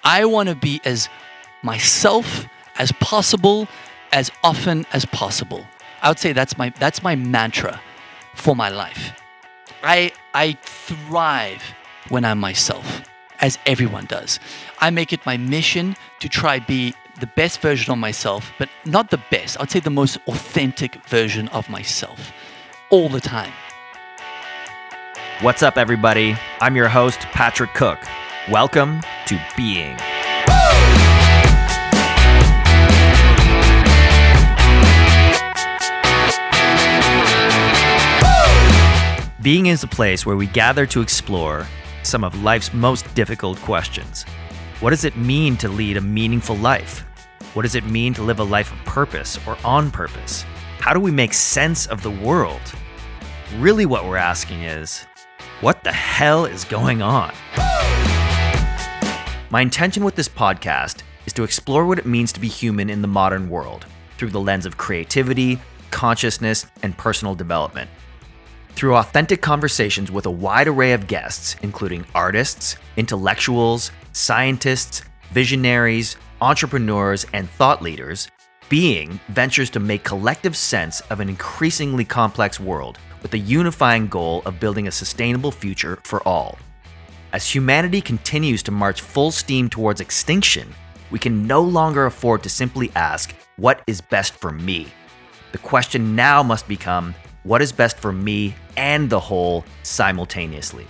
I want to be as myself as possible, as often as possible. I would say that's my mantra for my life. I thrive when I'm myself, as everyone does. I make it my mission to try be the best version of myself, but not the best. I'd say the most authentic version of myself all the time. What's up, everybody? I'm your host, Patrick Cook. Welcome to Being. Being is a place where we gather to explore some of life's most difficult questions. What does it mean to lead a meaningful life? What does it mean to live a life of purpose or on purpose? How do we make sense of the world? Really, what we're asking is, what the hell is going on? My intention with this podcast is to explore what it means to be human in the modern world through the lens of creativity, consciousness, and personal development. Through authentic conversations with a wide array of guests, including artists, intellectuals, scientists, visionaries, entrepreneurs, and thought leaders, Being ventures to make collective sense of an increasingly complex world with the unifying goal of building a sustainable future for all. As humanity continues to march full steam towards extinction, we can no longer afford to simply ask, what is best for me? The question now must become, what is best for me and the whole simultaneously?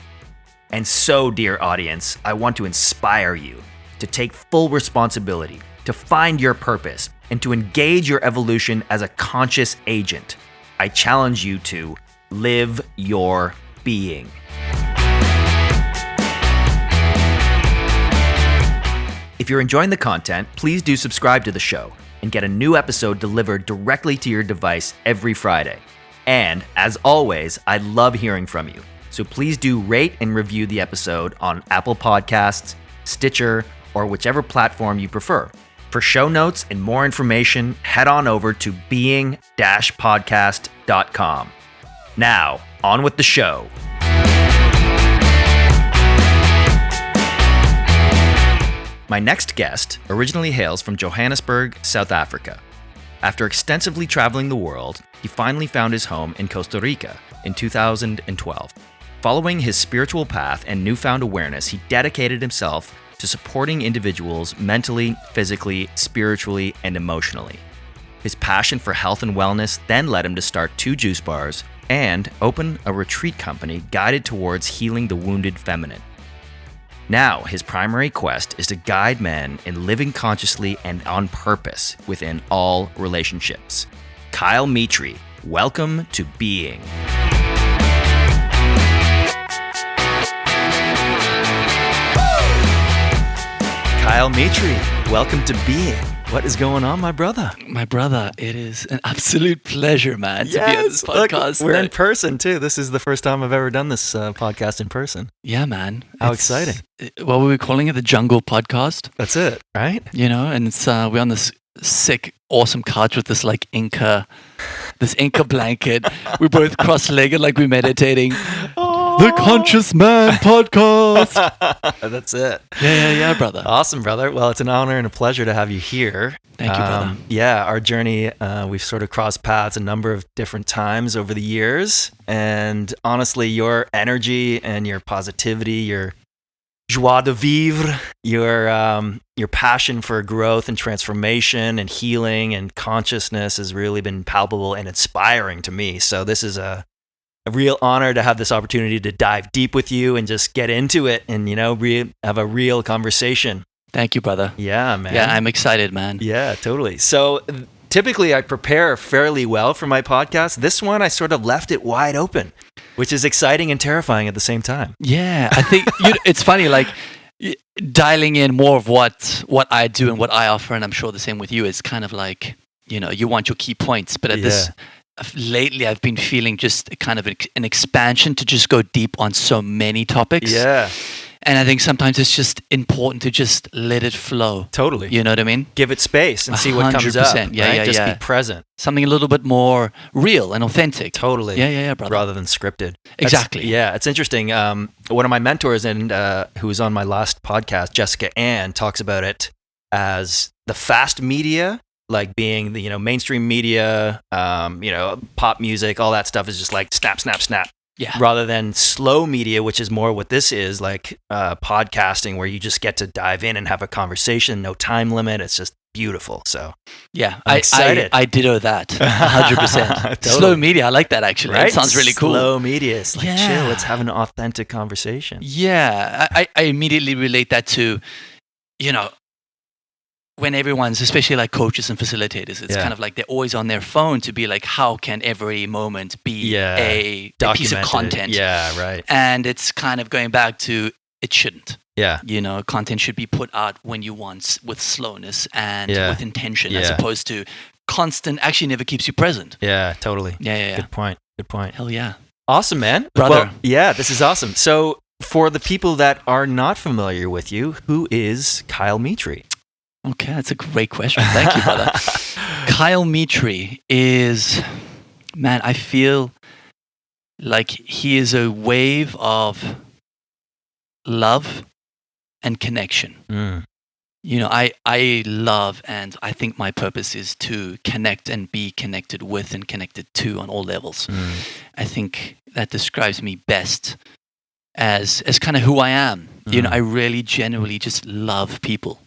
And so, dear audience, I want to inspire you to take full responsibility, to find your purpose, and to engage your evolution as a conscious agent. I challenge you to live your being. If you're enjoying the content, please do subscribe to the show and get a new episode delivered directly to your device every Friday. And as always, I love hearing from you. So please do rate and review the episode on Apple Podcasts, Stitcher, or whichever platform you prefer. For show notes and more information, head on over to being-podcast.com. Now, on with the show. My next guest originally hails from Johannesburg, South Africa. After extensively traveling the world, he finally found his home in Costa Rica in 2012. Following his spiritual path and newfound awareness, he dedicated himself to supporting individuals mentally, physically, spiritually, and emotionally. His passion for health and wellness then led him to start 2 juice bars and open a retreat company guided towards healing the wounded feminine. Now, his primary quest is to guide men in living consciously and on purpose within all relationships. Kyle Mitri, welcome to Being. Kyle Mitri, welcome to Being. What is going on, my brother? My brother, it is an absolute pleasure, man, to be on this podcast. Look, we're in person, too. This is the first time I've ever done this podcast in person. Yeah, man. How exciting. What were we calling it? The Jungle Podcast? That's it, right? You know, and it's we're on this sick, awesome couch with this Inca blanket. We're both cross-legged like we're meditating. The Conscious Man Podcast. That's it. Yeah, brother. Awesome, brother. Well, it's an honor and a pleasure to have you here. Thank you, brother. Yeah, our journey, we've sort of crossed paths a number of different times over the years. And honestly, your energy and your positivity, your joie de vivre, your passion for growth and transformation and healing and consciousness has really been palpable and inspiring to me. So this is a real honor to have this opportunity to dive deep with you and just get into it and, have a real conversation. Thank you, brother. Yeah, man. Yeah, I'm excited, man. Yeah, totally. So typically I prepare fairly well for my podcast. This one, I sort of left it wide open, which is exciting and terrifying at the same time. Yeah, I think it's funny, dialing in more of what I do and what I offer, and I'm sure the same with you, is kind of you want your key points, but lately I've been feeling just kind of an expansion to just go deep on so many topics. Yeah. And I think sometimes it's just important to just let it flow. Totally. You know what I mean? Give it space and see what comes up. 100%. Yeah, right? yeah, Just yeah. be present. Something a little bit more real and authentic. Totally. Yeah, brother. Rather than scripted. Exactly. It's interesting. One of my mentors and who was on my last podcast, Jessica Ann, talks about it as the fast media, like being the mainstream media, pop music, all that stuff is just like snap, snap, snap. Yeah. Rather than slow media, which is more what this is, like podcasting, where you just get to dive in and have a conversation, no time limit. It's just beautiful. So yeah, I'm excited. I ditto that 100%. Totally. Slow media, I like that actually. Right? It sounds really cool. Slow media, it's like Yeah. chill. Let's have an authentic conversation. Yeah, I immediately relate that to, when everyone's, especially like coaches and facilitators, it's kind of like they're always on their phone to be like, how can every moment be a piece of content? Yeah, right. And it's kind of going back to, it shouldn't. Yeah. Content should be put out when you want, with slowness and with intention, as Yeah. opposed to constant, actually never keeps you present. Yeah, totally. Yeah. Good point. Hell yeah. Awesome, man. Brother. Well, yeah, this is awesome. So for the people that are not familiar with you, who is Kyle Mitri? Okay, that's a great question. Thank you, brother. Kyle Mitri is, man, I feel like he is a wave of love and connection. I love, and I think my purpose is to connect and be connected with and connected to on all levels. I think that describes me best as kind of who I am. I really genuinely just love people.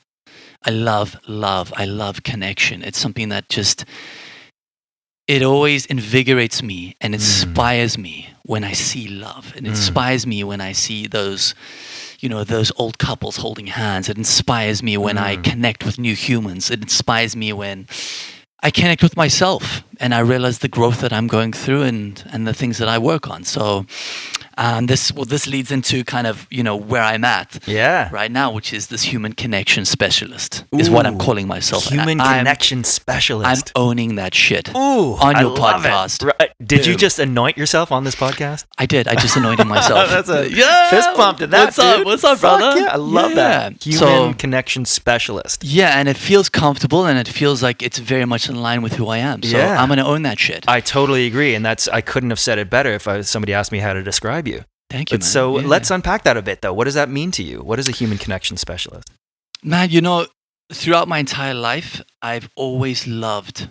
I love love. I love connection. It's something that just, it always invigorates me and inspires me when I see love. It inspires me when I see those, those old couples holding hands. It inspires me when I connect with new humans. It inspires me when I connect with myself and I realize the growth that I'm going through and the things that I work on. So this leads into kind of, where I'm at right now, which is this human connection specialist is what I'm calling myself. Human connection specialist. I'm owning that shit on your podcast. Right. Did you just anoint yourself on this podcast? I did. I just anointed myself. That's a fist pump to that, dude. What's up, brother? Yeah, I love that. Human connection specialist. Yeah, and it feels comfortable and it feels like it's very much in line with who I am. So I'm going to own that shit. I totally agree. And I couldn't have said it better if somebody asked me how to describe you. Thank you, man. So let's unpack that a bit, though. What does that mean to you? What is a human connection specialist? Man, throughout my entire life, I've always loved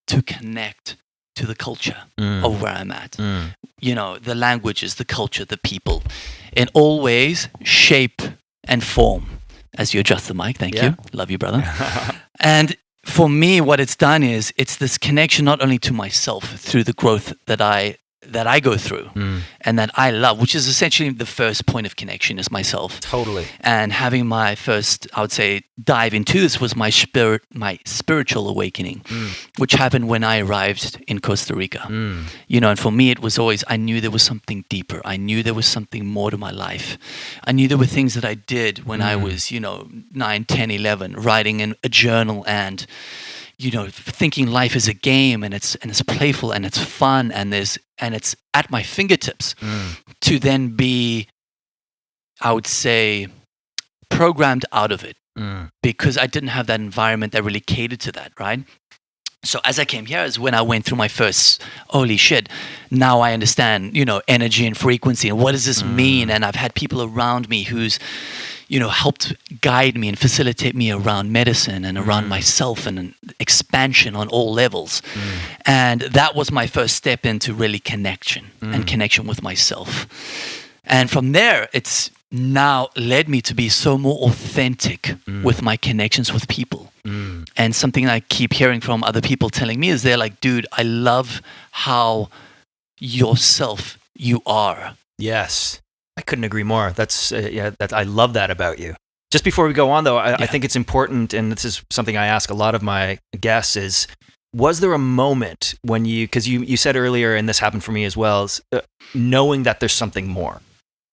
to connect to the culture of where I'm at. The languages, the culture, the people, in all ways, shape and form. As you adjust the mic, thank you. Love you, brother. And for me, what it's done is it's this connection not only to myself through the growth that I go through and that I love, which is essentially the first point of connection is myself. Totally. And having my first, I would say, dive into this was my spiritual awakening, which happened when I arrived in Costa Rica. And for me, it was always, I knew there was something deeper. I knew there was something more to my life. I knew there were things that I did when I was, 9, 10, 11, writing in a journal and, thinking life is a game and it's playful and it's fun and it's at my fingertips to then be, I would say, programmed out of it because I didn't have that environment that really catered to that, right? So as I came here is when I went through my first, holy shit, now I understand, energy and frequency and what does this mean? And I've had people around me who's, helped guide me and facilitate me around medicine and around myself and an expansion on all levels. And that was my first step into really connection and connection with myself. And from there, it's now led me to be so more authentic with my connections with people. And something I keep hearing from other people telling me is they're like, dude, I love how yourself you are. Yes. I couldn't agree more. I love that about you. Just before we go on, though, I think it's important, and this is something I ask a lot of my guests, is was there a moment when because you said earlier, and this happened for me as well, is, knowing that there's something more?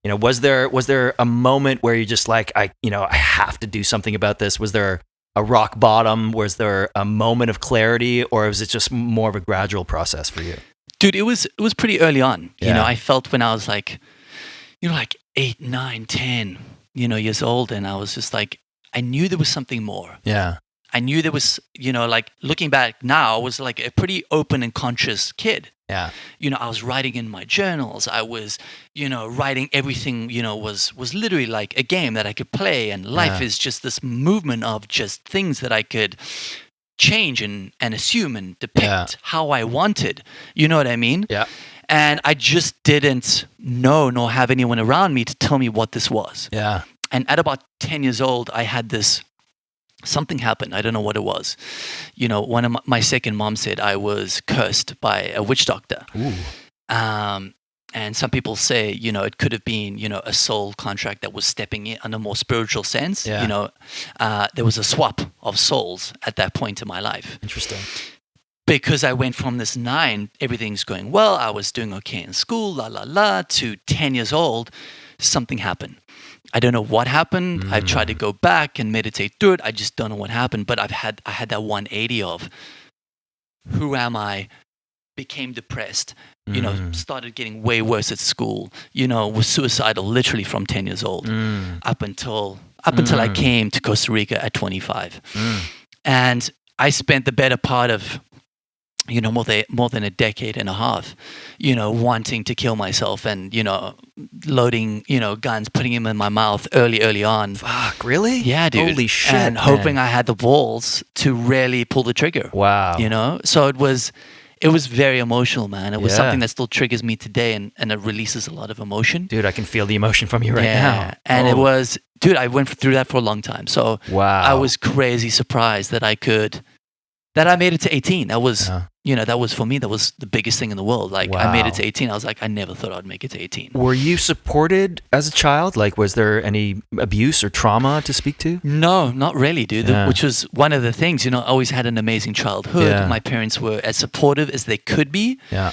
Was there a moment where you're just like, I have to do something about this? Was there a rock bottom? Was there a moment of clarity, or was it just more of a gradual process for you? Dude, it was pretty early on. I felt when I was like, like 8, 9, 10, years old, and I was just like, I knew there was something more. Yeah. I knew there was, like looking back now, I was like a pretty open and conscious kid. Yeah. I was writing in my journals. I was, writing everything, was literally like a game that I could play. And life is just this movement of just things that I could change and assume and depict how I wanted. You know what I mean? Yeah. And I just didn't know nor have anyone around me to tell me what this was. Yeah. And at about 10 years old, I had something happened. I don't know what it was. One of my second mom said I was cursed by a witch doctor. Ooh. And some people say, it could have been, a soul contract that was stepping in on a more spiritual sense. Yeah. There was a swap of souls at that point in my life. Interesting. Because I went from this 9, everything's going well, I was doing okay in school, to 10 years old, something happened. I don't know what happened. I've tried to go back and meditate through it. I just don't know what happened. But I had that 180 of who am I? Became depressed. Started getting way worse at school. Was suicidal literally from 10 years old up until I came to Costa Rica at 25. And I spent the better part of more than a decade and a half, wanting to kill myself and, loading, guns, putting them in my mouth early on. Fuck, really? Yeah, dude. Holy shit. And hoping I had the balls to really pull the trigger. Wow. So it was very emotional, man. It was something that still triggers me today and it releases a lot of emotion. Dude, I can feel the emotion from you right now. And it was, dude, I went through that for a long time. So I was crazy surprised that I made it to 18. That was, that was for me, that was the biggest thing in the world. Like I made it to 18. I was like, I never thought I'd make it to 18. Were you supported as a child? Like, was there any abuse or trauma to speak to? No, not really, dude. Which was one of the things, I always had an amazing childhood. Yeah. My parents were as supportive as they could be. Yeah.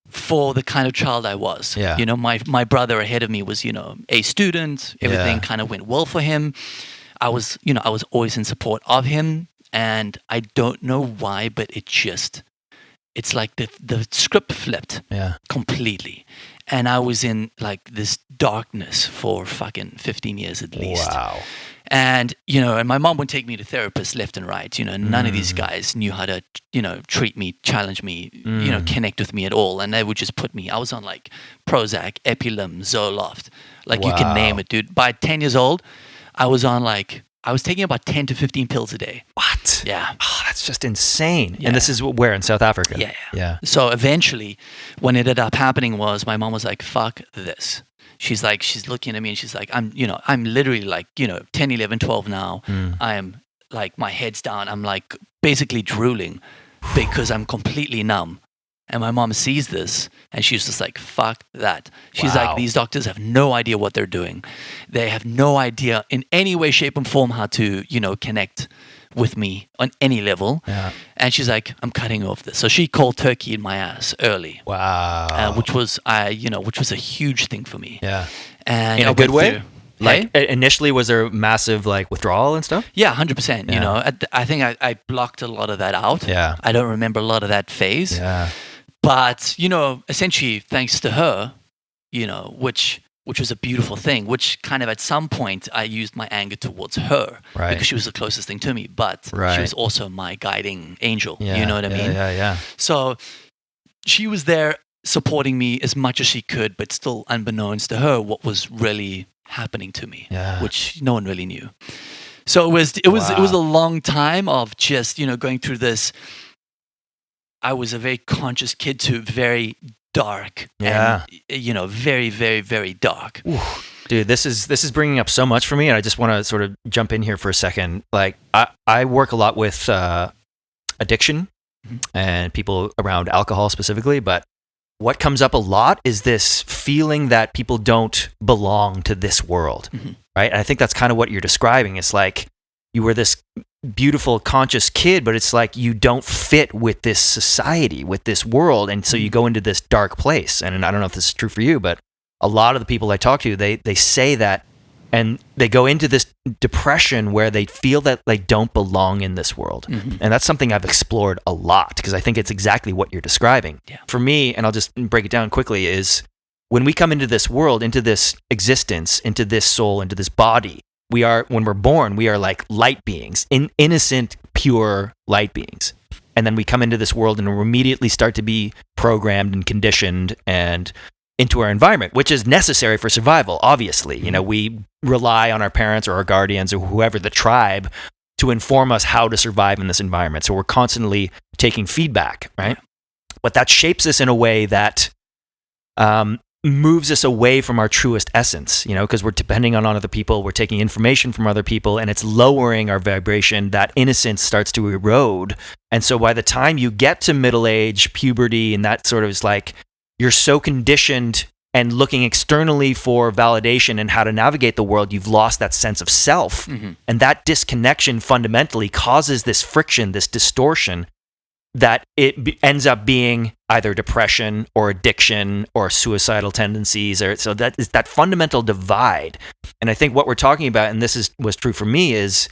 For the kind of child I was. Yeah. My brother ahead of me was, a student. Everything kind of went well for him. I was always in support of him. And I don't know why, but it's like the script flipped completely. And I was in like this darkness for fucking 15 years at least. Wow. And, and my mom would take me to therapists left and right. None of these guys knew how to, treat me, challenge me, connect with me at all. And they would just put me, I was on like Prozac, Epilim, Zoloft. Like you can name it, dude. By 10 years old, I was taking about 10 to 15 pills a day. What? Yeah. Oh, that's just insane. Yeah. And this is where, in South Africa? Yeah. So eventually, what ended up happening was my mom was like, fuck this. She's looking at me and she's like, I'm literally like, 10, 11, 12 now. I am like, my head's down. I'm like basically drooling because I'm completely numb. And my mom sees this and she's just like, fuck that. She's like, these doctors have no idea what they're doing. They have no idea in any way, shape, and form how to, connect with me on any level. Yeah. And she's like, I'm cutting off this. So she called turkey in my ass early. Wow. Which was a huge thing for me. Yeah. And in a good way? Like initially, was there massive like withdrawal and stuff? Yeah, 100%. I think I blocked a lot of that out. Yeah. I don't remember a lot of that phase. Yeah. But, essentially thanks to her, which was a beautiful thing, which kind of at some point I used my anger towards her because she was the closest thing to me, but she was also my guiding angel. Yeah. You know what I mean? Yeah. So she was there supporting me as much as she could, but still unbeknownst to her what was really happening to me, which no one really knew. So it was a long time of just, going through this. I was a very conscious kid to very dark and, very, very, very dark. Ooh. Dude, this is bringing up so much for me. And I just want to sort of jump in here for a second. Like I work a lot with addiction and people around alcohol specifically, but what comes up a lot is this feeling that people don't belong to this world, right? And I think that's kind of what you're describing. It's like you were this beautiful, conscious kid, but it's like you don't fit with this society, with this world, and so you go into this dark place. And I don't know if this is true for you, but a lot of the people I talk to, they say that, and they go into this depression where they feel that they don't belong in this world. And that's something I've explored a lot because I think it's exactly what you're describing. Yeah. For me, and I'll just break it down quickly, is when we come into this world, into this existence, into this soul, into this body, when we're born, we are like light beings, innocent, pure light beings. And then we come into this world and we immediately start to be programmed and conditioned and into our environment, which is necessary for survival, obviously. You know, we rely on our parents or our guardians or whoever, the tribe, to inform us how to survive in this environment. So we're constantly taking feedback, right? But that shapes us in a way that moves us away from our truest essence, you know, because we're depending on other people, we're taking information from other people, and it's lowering our vibration. That innocence starts to erode. And so by the time you get to middle age, puberty, and that sort of is like, you're so conditioned and looking externally for validation and how to navigate the world, you've lost that sense of self. And that disconnection fundamentally causes this friction, this distortion, that it ends up being either depression or addiction or suicidal tendencies. So that is that fundamental divide. And I think what we're talking about, and this was true for me, is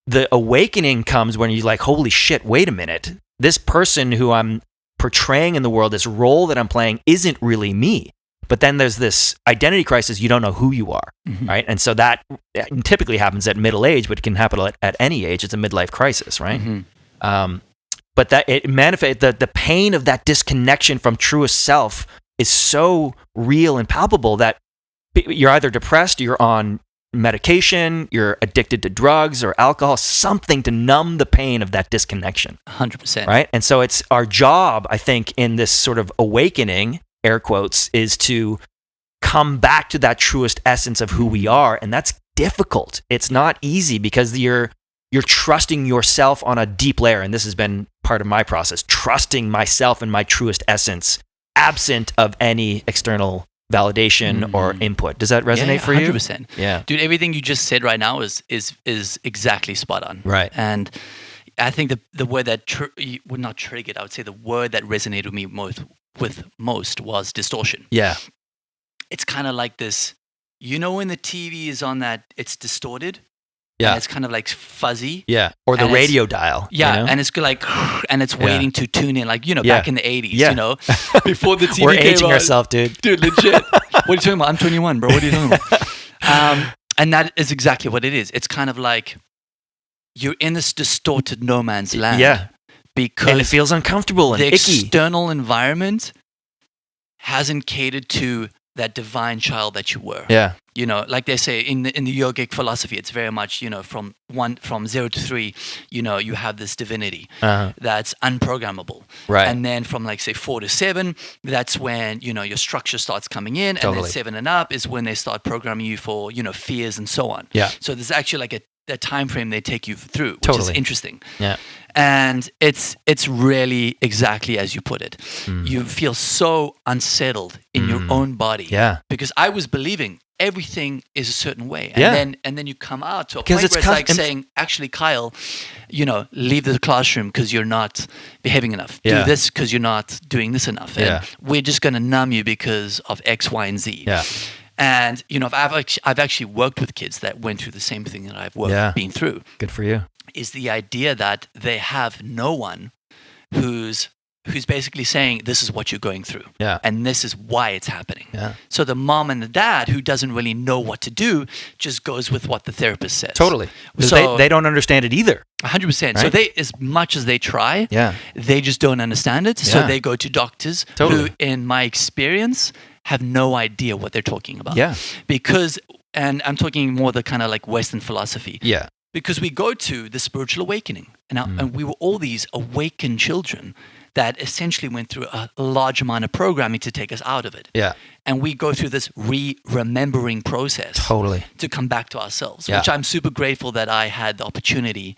the awakening comes when you're like, holy shit, wait a minute. This person who I'm portraying in the world, this role that I'm playing, isn't really me. But then there's this identity crisis. You don't know who you are, right? And so that typically happens at middle age, but it can happen at any age. It's a midlife crisis, right? But that it manifests, the pain of that disconnection from truest self is so real and palpable that you're either depressed, you're on medication, you're addicted to drugs or alcohol, something to numb the pain of that disconnection. 100%. Right? And so it's our job, I think, in this sort of awakening, air quotes, is to come back to that truest essence of who we are. And that's difficult. It's not easy because you're trusting yourself on a deep layer. And this has been part of my process, trusting myself and my truest essence, absent of any external validation or input. Does that resonate for you? 100%. Yeah. Dude, everything you just said right now is exactly spot on. Right. And I think the word that would not triggered, I would say the word that resonated with me most was distortion. Yeah. It's kind of like this, you know, when the TV is on that, it's distorted. Yeah. And it's kind of like fuzzy. Yeah. Or the radio dial. Yeah. You know? And it's like, and it's waiting to tune in, like, you know, back in the 80s, you know, before the TV We're came aging out. ourselves, dude. Dude, legit. What are you talking about? I'm 21, bro. What are you talking about? And that is exactly what it is. It's kind of like you're in this distorted no man's land. Yeah. Because and it feels uncomfortable and the icky. external environment hasn't catered to that divine child that you were. Yeah. You know, like they say in the yogic philosophy, it's very much, you know, from 0 to 3, you know, you have this divinity that's unprogrammable. Right. And then from like say 4 to 7, that's when, you know, your structure starts coming in. Totally. And then 7 and up is when they start programming you for, you know, fears and so on. Yeah. So there's actually like a time frame they take you through, which is interesting. Yeah. And it's really exactly as you put it. You feel so unsettled in your own body. Yeah. Because I was believing everything is a certain way. And then you come out to a point where it's like saying, actually, Kyle, you know, leave the classroom because you're not behaving enough. Do this because you're not doing this enough. And we're just going to numb you because of X, Y, and Z. Yeah. And, you know, I've actually worked with kids that went through the same thing that I've been through. Good for you. Is the idea that they have no one who's basically saying, this is what you're going through. Yeah. And this is why it's happening. Yeah. So the mom and the dad, who doesn't really know what to do, just goes with what the therapist says. Totally. So they don't understand it either. 100%. Right? So they, as much as they try, they just don't understand it. So they go to doctors who, in my experience, have no idea what they're talking about. Yeah. Because, and I'm talking more the kind of like Western philosophy. Yeah. Because we go to the spiritual awakening. And we were all these awakened children that essentially went through a large amount of programming to take us out of it. Yeah. And we go through this remembering process to come back to ourselves, which I'm super grateful that I had the opportunity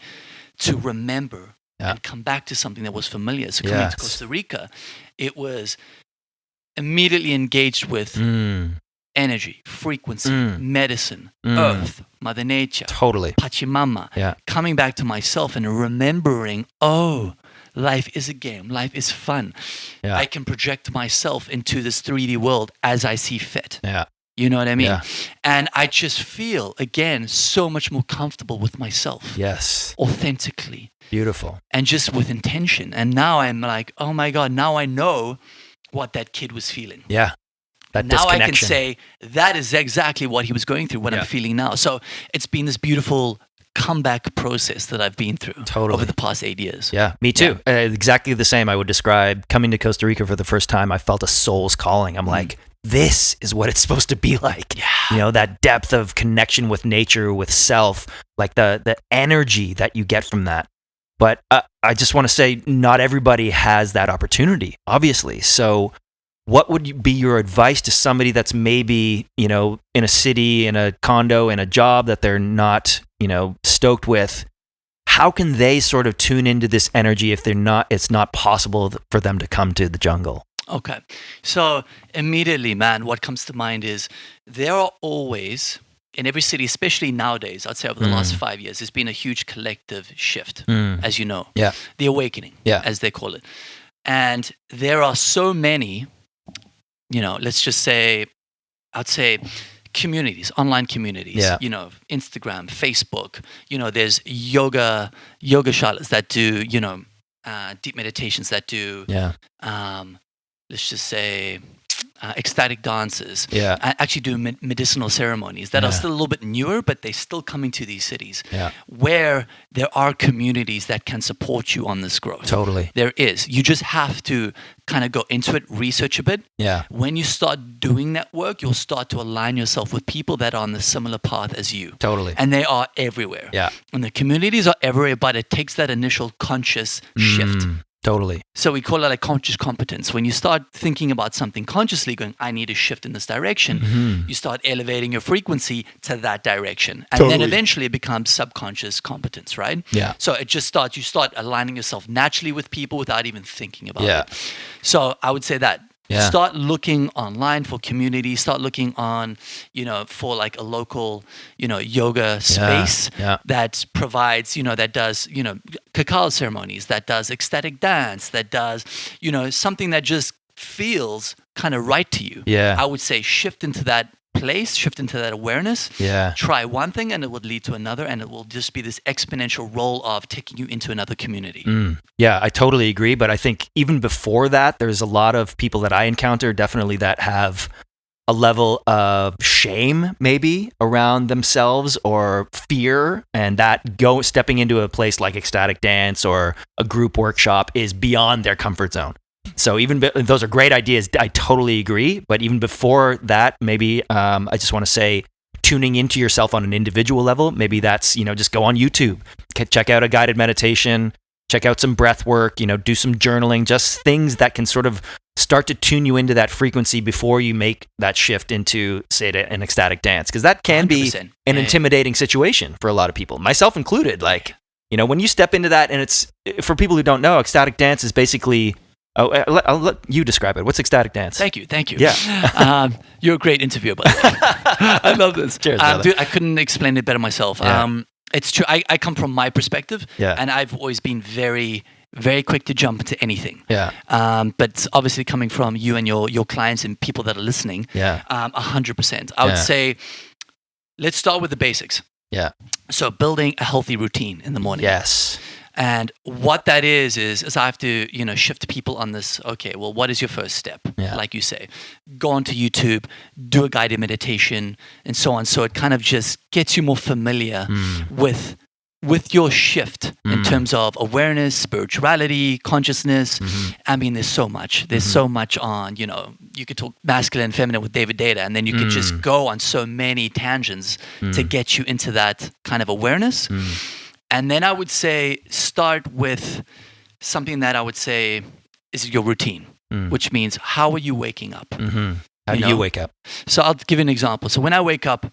to remember and come back to something that was familiar. So coming to Costa Rica, it was immediately engaged with energy, frequency, medicine, earth, Mother Nature, Pachamama, coming back to myself and remembering, life is a game. Life is fun. Yeah. I can project myself into this 3D world as I see fit. Yeah. You know what I mean? Yeah. And I just feel, again, so much more comfortable with myself. Yes. Authentically. Beautiful. And just with intention. And now I'm like, oh my God, now I know what that kid was feeling. Yeah. that now I can disconnection. say that is exactly what he was going through, what I'm feeling now. So it's been this beautiful comeback process that I've been through over the past 8 years. Yeah, me too. Exactly the same. I would describe coming to Costa Rica for the first time. I felt a soul's calling. I'm like, this is what it's supposed to be like. Yeah. You know, that depth of connection with nature, with self, like the energy that you get from that. But I just want to say, not everybody has that opportunity, obviously. So what would be your advice to somebody that's maybe, you know, in a city, in a condo, in a job that they're not, you know, stoked with? How can they sort of tune into this energy if it's not possible for them to come to the jungle? Okay. So immediately, man, what comes to mind is there are always, in every city, especially nowadays, I'd say over the last 5 years, there's been a huge collective shift, as you know. Yeah. The awakening, as they call it. And there are so many, you know, let's just say, I'd say communities, online communities, you know, Instagram, Facebook, you know, there's yoga shalas that do, you know, deep meditations that do, let's just say, ecstatic dances, actually do medicinal ceremonies that are still a little bit newer, but they're still coming to these cities where there are communities that can support you on this growth. Totally. There is. You just have to kind of go into it, research a bit. Yeah. When you start doing that work, you'll start to align yourself with people that are on the similar path as you. Totally. And they are everywhere. Yeah. And the communities are everywhere, but it takes that initial conscious shift. Totally. So we call it like conscious competence. When you start thinking about something consciously, going, I need to shift in this direction, you start elevating your frequency to that direction. And then eventually it becomes subconscious competence, right? Yeah. So it just starts, you start aligning yourself naturally with people without even thinking about it. So I would say that. Yeah. Start looking online for community. Start looking on, you know, for like a local, you know, yoga space that provides, you know, that does, you know, cacao ceremonies, that does ecstatic dance, that does, you know, something that just feels kind of right to you. Yeah. I would say shift into that place, shift into that awareness. Yeah. Try one thing and it would lead to another, and it will just be this exponential roll of taking you into another community. Yeah, I totally agree. But I think even before that, there's a lot of people that I encounter definitely that have a level of shame maybe around themselves or fear, and that stepping into a place like ecstatic dance or a group workshop is beyond their comfort zone. So even those are great ideas. I totally agree. But even before that, maybe I just want to say, tuning into yourself on an individual level, maybe that's, you know, just go on YouTube, check out a guided meditation, check out some breath work, you know, do some journaling, just things that can sort of start to tune you into that frequency before you make that shift into, say, an ecstatic dance. Because that can be an intimidating situation for a lot of people, myself included. Like, you know, when you step into that, and it's, for people who don't know, ecstatic dance is basically... I'll let you describe it. What's ecstatic dance? Thank you. Yeah. You're a great interviewer, by the way. I love this. Cheers, brother. Dude, I couldn't explain it better myself. Yeah. It's true. I come from my perspective, Yeah. and I've always been very, very quick to jump into anything. Yeah. But obviously coming from you and your clients and people that are listening, 100%. I would say, let's start with the basics. Yeah. So building a healthy routine in the morning. Yes. And what that is I have to, you know, shift people on this. Okay, well, what is your first step? Yeah. Like you say, go onto YouTube, do a guided meditation, and so on. So it kind of just gets you more familiar with your shift in terms of awareness, spirituality, consciousness. I mean, there's so much. There's so much on, you know, you could talk masculine and feminine with David Data, and then you could just go on so many tangents to get you into that kind of awareness. And then I would say start with something that I would say is your routine, which means how are you waking up? How do you wake up? So I'll give you an example. So when I wake up,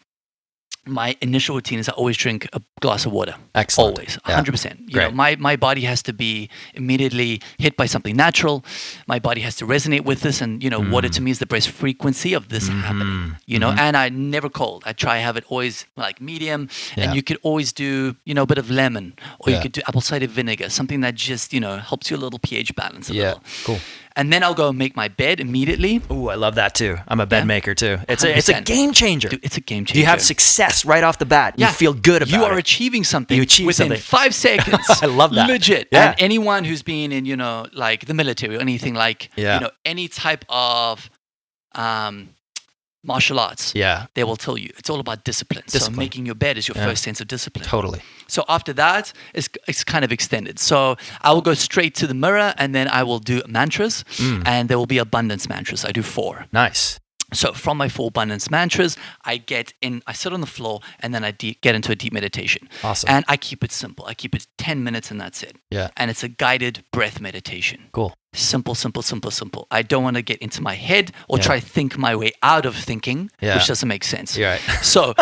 my initial routine is I always drink a glass of water. Excellent. Always, 100%. You know, my body has to be immediately hit by something natural. My body has to resonate with this, and you know, water to me is the best frequency of this happening. You know, and I never cold. I try to have it always like medium, and you could always do, you know, a bit of lemon, or you could do apple cider vinegar, something that just, you know, helps your little pH balance a little. Cool. And then I'll go make my bed immediately. Ooh, I love that too. I'm a bed maker too. It's a game changer. Dude, it's a game changer. Do you have success right off the bat? You feel good about it. You are achieving something within something. 5 seconds. I love that. Legit. Yeah. And anyone who's been in, you know, like the military or anything like, you know, any type of martial arts, Yeah. they will tell you it's all about discipline. Discipline. So making your bed is your first sense of discipline. Totally. So after that, it's kind of extended. So I will go straight to the mirror, and then I will do mantras, and there will be abundance mantras. I do 4. Nice. So from my 4 abundance mantras, I sit on the floor, and then I get into a deep meditation. Awesome. And I keep it simple. I keep it 10 minutes, and that's it. Yeah. And it's a guided breath meditation. Cool. Simple, simple, simple, simple. I don't want to get into my head or try to think my way out of thinking, which doesn't make sense. You're right. So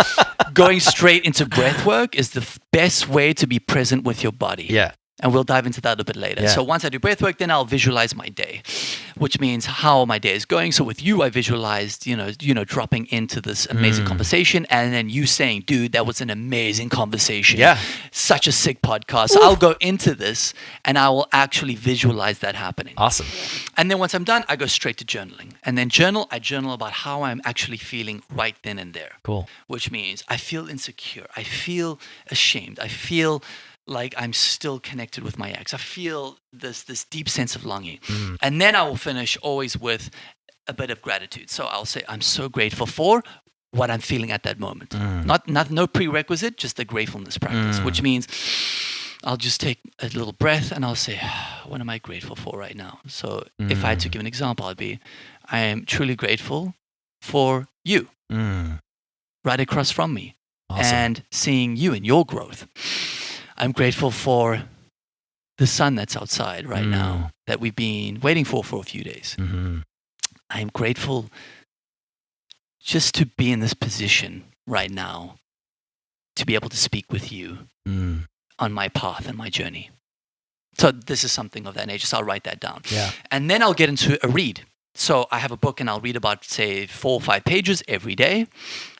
going straight into breath work is the best way to be present with your body. Yeah. And we'll dive into that a bit later. Yeah. So once I do breath work, then I'll visualize my day, which means how my day is going. So with you, I visualized, dropping into this amazing conversation, and then you saying, dude, that was an amazing conversation. Yeah. Such a sick podcast. So I'll go into this, and I will actually visualize that happening. Awesome. And then once I'm done, I go straight to journaling. And then I journal about how I'm actually feeling right then and there. Cool. Which means I feel insecure. I feel ashamed. I feel like I'm still connected with my ex. I feel this deep sense of longing. And then I will finish always with a bit of gratitude. So I'll say, I'm so grateful for what I'm feeling at that moment. No prerequisite, just a gratefulness practice, which means I'll just take a little breath and I'll say, what am I grateful for right now? So if I had to give an example, I am truly grateful for you right across from me. Awesome. And seeing you and your growth. I'm grateful for the sun that's outside right now that we've been waiting for a few days. I'm grateful just to be in this position right now, to be able to speak with you on my path and my journey. So this is something of that nature. So I'll write that down. Yeah. And then I'll get into a read. So I have a book and I'll read about, say, 4 or 5 pages every day.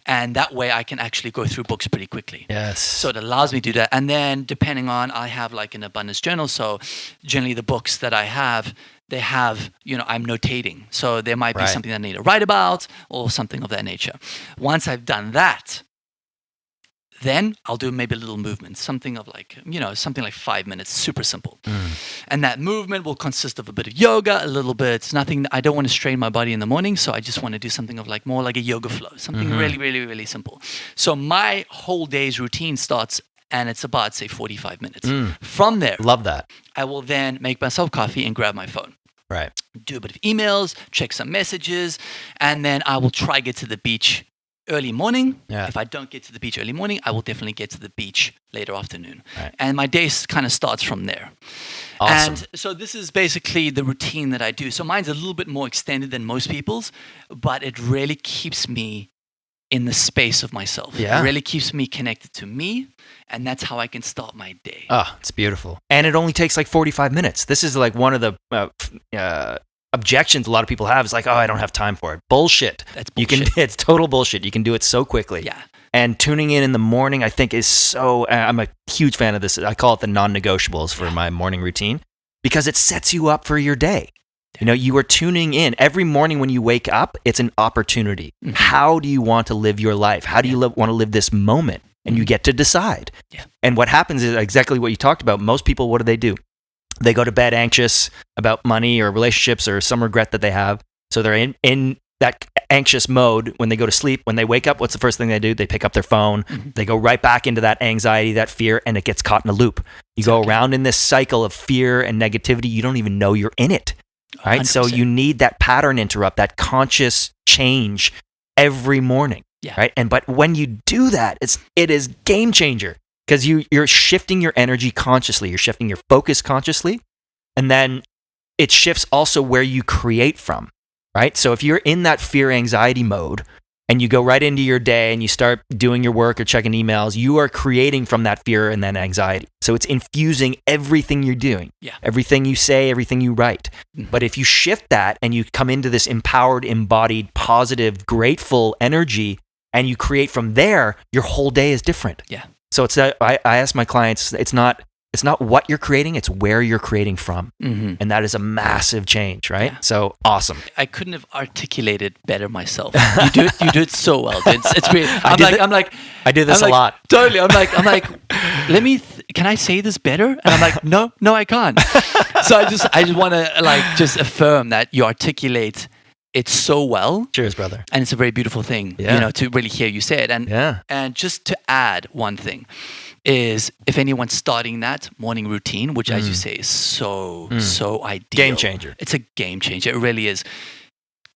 And that way I can actually go through books pretty quickly. Yes. So it allows me to do that. And then depending on, I have like an abundance journal. So generally the books that I have, they have, I'm notating. So there might be something that I need to write about or something of that nature. Once I've done that, then I'll do maybe a little movement, something like 5 minutes, super simple. And that movement will consist of a bit of yoga, a little bit, nothing, I don't want to strain my body in the morning, so I just want to do something of more like a yoga flow, something really, really, really simple. So my whole day's routine starts, and it's about, say, 45 minutes. From there, love that. I will then make myself coffee and grab my phone. Right. Do a bit of emails, check some messages, and then I will try get to the beach early morning. Yeah. If I don't get to the beach early morning, I will definitely get to the beach later afternoon. Right. And my day kind of starts from there. Awesome. And so this is basically the routine that I do. So mine's a little bit more extended than most people's, but it really keeps me in the space of myself. Yeah. It really keeps me connected to me, and that's how I can start my day. Oh, it's beautiful. And it only takes like 45 minutes. This is like one of the objections a lot of people have is like, oh, I don't have time for it. Bullshit. That's bullshit. It's total bullshit. You can do it so quickly. Yeah. And tuning in the morning, I think, is so, I'm a huge fan of this. I call it the non-negotiables for my morning routine because it sets you up for your day. You are tuning in every morning when you wake up. It's an opportunity. How do you want to live your life? How do you want to live this moment? And you get to decide. Yeah. And what happens is exactly what you talked about. Most people, what do? They go to bed anxious about money or relationships or some regret that they have. So they're in that anxious mode when they go to sleep. When they wake up, what's the first thing they do? They pick up their phone. They go right back into that anxiety, that fear, and it gets caught in a loop. You go around in this cycle of fear and negativity. You don't even know you're in it. Right? 100%. So you need that pattern interrupt, that conscious change every morning. Yeah. Right. But when you do that, it is game changer because you're shifting your energy consciously. You're shifting your focus consciously. And then it shifts also where you create from. Right. So if you're in that fear anxiety mode and you go right into your day and you start doing your work or checking emails, you are creating from that fear and then anxiety. So it's infusing everything you're doing, everything you say, everything you write. But if you shift that and you come into this empowered, embodied, positive, grateful energy and you create from there, your whole day is different. Yeah. So it's that I ask my clients, it's not what you're creating, it's where you're creating from. And that is a massive change, right? Yeah. So awesome. I couldn't have articulated better myself. You do it so well. It's great. I do this a lot. Totally. I'm like, can I say this better? And I'm like, no, I can't. So I just want to just affirm that you articulate it so well. Cheers, brother. And it's a very beautiful thing, to really hear you say it. And just to add one thing is, if anyone's starting that morning routine, which as you say is so ideal. Game changer. It's a game changer. It really is.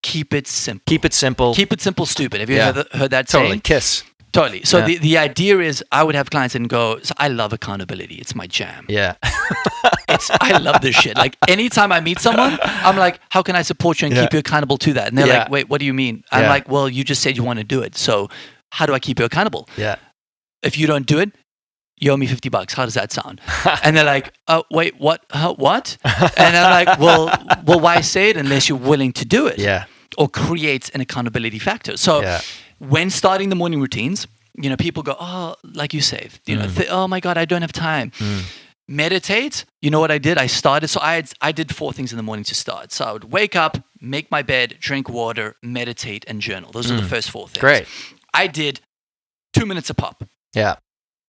Keep it simple. Keep it simple. Keep it simple, stupid. Have you heard that totally saying? Kiss. Totally. So the idea is, I would have clients and go, so I love accountability. It's my jam. Yeah. I love this shit. Like, anytime I meet someone, I'm like, how can I support you and keep you accountable to that? And they're like, wait, what do you mean? I'm like, well, you just said you want to do it. So how do I keep you accountable? Yeah. If you don't do it, you owe me $50. How does that sound? And they're like, oh, wait, what? What? And I'm like, well, why say it unless you're willing to do it? Yeah. Or create an accountability factor. So when starting the morning routines, people go, oh, like you say, oh my God, I don't have time. Meditate. You know what I did? I started. So I did 4 things in the morning to start. So I would wake up, make my bed, drink water, meditate, and journal. Those are the first 4 things. Great. I did 2 minutes a pop. Yeah.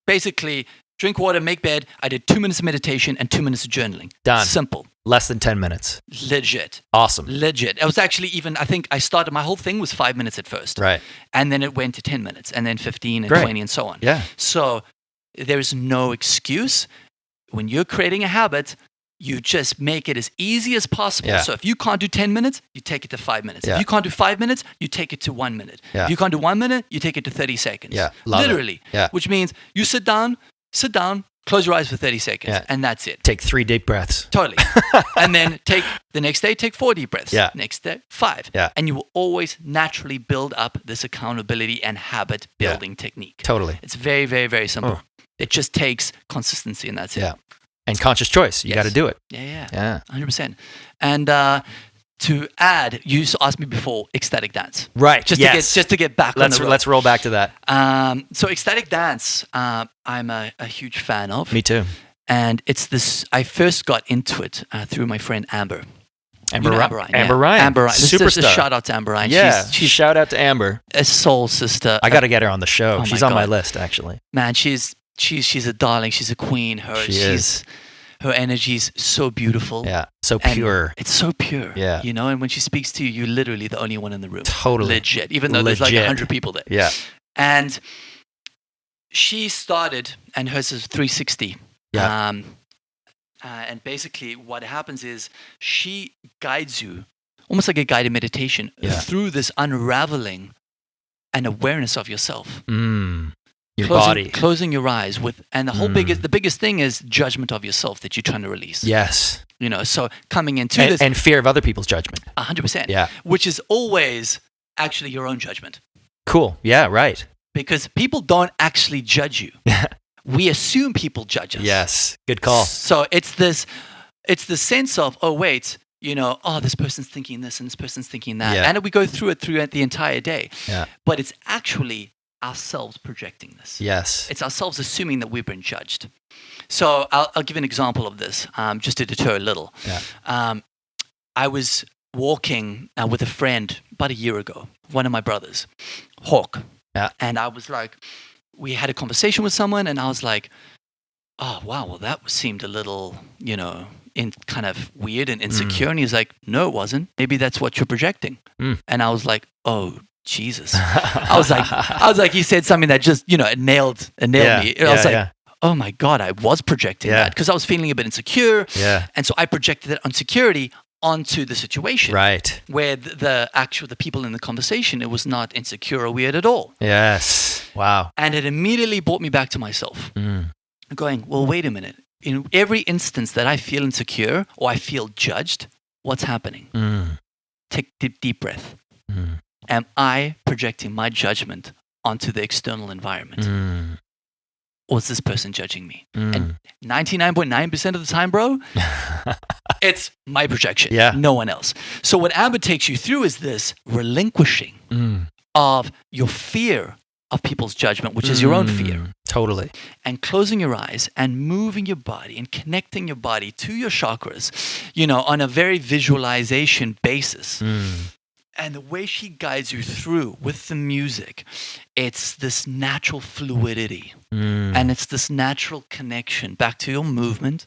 Basically, drink water, make bed. I did 2 minutes of meditation and 2 minutes of journaling. Done. Simple. Less than 10 minutes. Legit. Awesome. Legit. It was actually I think I started, my whole thing was 5 minutes at first. Right. And then it went to 10 minutes and then 15 and 20 and so on. Yeah. So there's no excuse. When you're creating a habit, you just make it as easy as possible. Yeah. So if you can't do 10 minutes, you take it to 5 minutes. Yeah. If you can't do 5 minutes, you take it to 1 minute. Yeah. If you can't do 1 minute, you take it to 30 seconds. Yeah. Literally. Yeah. Which means you sit down, close your eyes for 30 seconds, and that's it. Take 3 deep breaths. Totally. And then the next day, take 4 deep breaths. Yeah. Next day, 5. Yeah. And you will always naturally build up this accountability and habit building technique. Totally. It's very, very, very simple. It just takes consistency, and that's it. Yeah. And conscious choice. You got to do it. Yeah. 100%. And to add, you asked me before, ecstatic dance. Right. Just to get back on the road. Let's roll back to that. So ecstatic dance, I'm a huge fan of. Me too. And it's this. I first got into it through my friend Amber. Amber Ryan. Amber Ryan. Superstar. Just a shout out to Amber Ryan. Yeah. She's shout out to Amber. A soul sister. I got to get her on the show. Oh she's on my list, actually. Man, she's a darling. She's a queen. Her energy's so beautiful. Yeah. So pure. It's so pure. Yeah. And when she speaks to you, you're literally the only one in the room. Totally. Legit. Even though there's like 100 people there. Yeah. And she started, and hers is 360. Yeah. And basically what happens is she guides you, almost like a guided meditation, through this unraveling and awareness of yourself. Your body. Closing your eyes and the biggest thing is judgment of yourself that you're trying to release. Yes. So coming into this. And fear of other people's judgment. 100%. Yeah. Which is always actually your own judgment. Cool. Yeah, right. Because people don't actually judge you. We assume people judge us. Yes. Good call. So it's the sense of, oh, wait, this person's thinking this and this person's thinking that. Yeah. And we go through it the entire day. Yeah. But it's actually ourselves projecting this. Yes. It's ourselves assuming that we've been judged. So I'll give an example of this, just to deter a little. Yeah. I was walking with a friend about a year ago, one of my brothers, Hawk. Yeah. And I was like, we had a conversation with someone, and I was like, oh, wow, well, that seemed a little, kind of weird and insecure. And he was like, no, it wasn't. Maybe that's what you're projecting. And I was like, oh, Jesus. I was like, he said something that just, it nailed me. I was like, oh my God, I was projecting that because I was feeling a bit insecure. Yeah. And so I projected that insecurity onto the situation. Right. Where the people in the conversation, it was not insecure or weird at all. Yes. Wow. And it immediately brought me back to myself. Going, well, wait a minute. In every instance that I feel insecure or I feel judged, what's happening? Take deep breath. Am I projecting my judgment onto the external environment? Or is this person judging me? And 99.9% of the time, bro, it's my projection. Yeah. No one else. So what Amber takes you through is this relinquishing of your fear of people's judgment, which is your own fear. Totally. And closing your eyes and moving your body and connecting your body to your chakras, on a very visualization basis. And the way she guides you through with the music, it's this natural fluidity. And it's this natural connection back to your movement,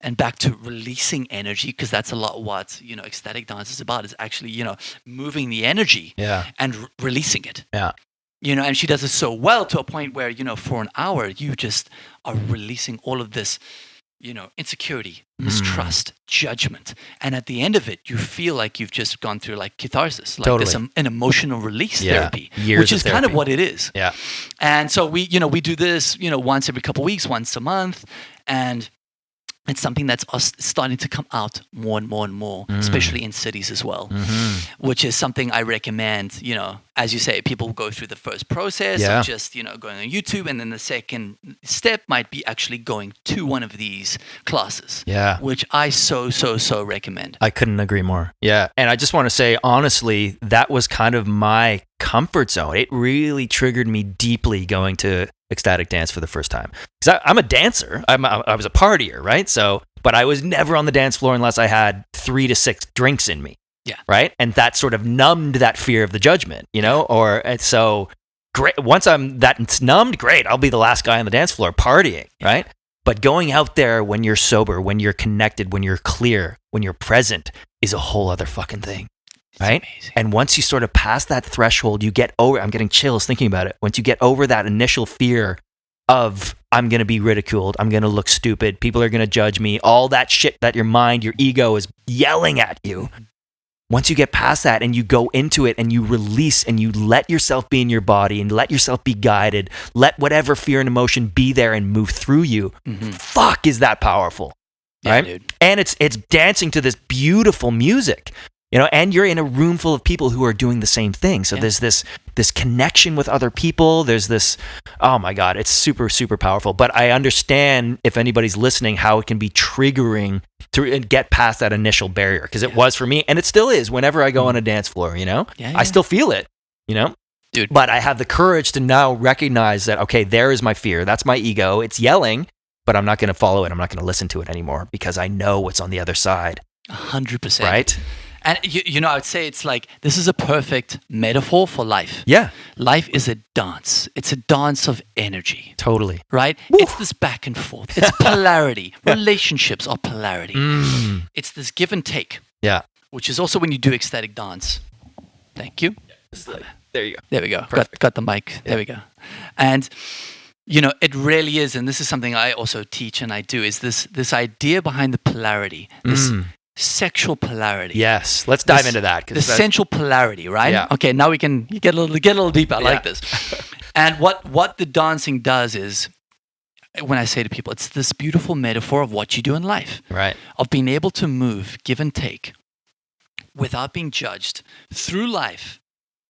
and back to releasing energy, because that's a lot what, ecstatic dance is about, is actually, moving the energy Yeah. and releasing it. Yeah. And she does it so well to a point where, for an hour, you just are releasing all of this, insecurity, mistrust, judgment. And at the end of it, you feel like you've just gone through like catharsis, like this an emotional release therapy, which is kind of what it is. Yeah. And so we do this, once every couple of weeks, once a month. And it's something that's starting to come out more and more and more, especially in cities as well, which is something I recommend. As you say, people go through the first process of just, going on YouTube. And then the second step might be actually going to one of these classes, which I so recommend. I couldn't agree more. Yeah. And I just want to say, honestly, that was kind of my comfort zone. It really triggered me deeply going to ecstatic dance for the first time, because I'm a dancer. I was a partier, right? So, but I was never on the dance floor unless I had 3 to 6 drinks in me. Yeah. Right. And that sort of numbed that fear of the judgment, and so great. Once that's numbed, great. I'll be the last guy on the dance floor partying. Right. But going out there when you're sober, when you're connected, when you're clear, when you're present is a whole other fucking thing. Right. Amazing. And once you sort of pass that threshold, you get over, I'm getting chills thinking about it. Once you get over that initial fear of, I'm going to be ridiculed, I'm going to look stupid, people are going to judge me, all that shit that your mind, your ego is yelling at you. Once you get past that and you go into it and you release and you let yourself be in your body and let yourself be guided, let whatever fear and emotion be there and move through you. Fuck, is that powerful. Yeah, right? Dude. And it's dancing to this beautiful music. And you're in a room full of people who are doing the same thing. So there's this connection with other people. There's this, oh my God, it's super, super powerful. But I understand, if anybody's listening, how it can be triggering to get past that initial barrier. Because it was for me, and it still is whenever I go on a dance floor, I still feel it, Dude. But I have the courage to now recognize that, okay, there is my fear. That's my ego. It's yelling, but I'm not going to follow it. I'm not going to listen to it anymore, because I know what's on the other side. 100%. Right? And, I would say it's like, this is a perfect metaphor for life. Yeah. Life is a dance. It's a dance of energy. Totally. Right? Woo. It's this back and forth. It's polarity. Relationships are polarity. It's this give and take. Yeah. Which is also when you do ecstatic dance. Thank you. There you go. There we go. Got the mic. Yeah. There we go. And, it really is, and this is something I also teach and I do, is this idea behind the polarity. This sexual polarity. Yes, let's dive into that. The sensual polarity, right? Yeah. Okay, now we can get a little deeper. I like this. And what the dancing does is, when I say to people, it's this beautiful metaphor of what you do in life. Right. Of being able to move, give and take, without being judged through life,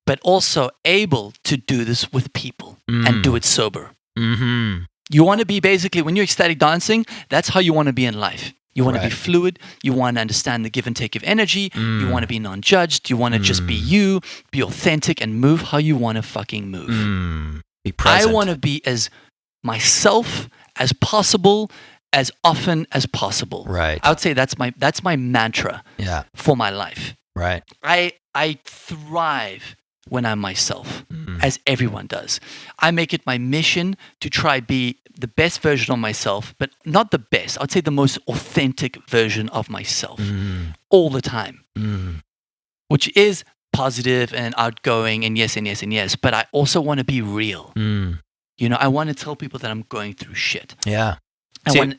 but also able to do this with people and do it sober. Mm-hmm. You want to be basically, when you're ecstatic dancing, that's how you want to be in life. You want to be fluid. You want to understand the give and take of energy. You want to be non-judged. You want to just be you, be authentic, and move how you want to fucking move. Be present. I want to be as myself as possible, as often as possible. Right. I would say that's my mantra for my life. Right. I thrive when I'm myself, as everyone does. I make it my mission to try be the best version of myself, but not the best. I would say the most authentic version of myself all the time, which is positive and outgoing and yes and yes and yes. But I also want to be real. I want to tell people that I'm going through shit. Yeah. I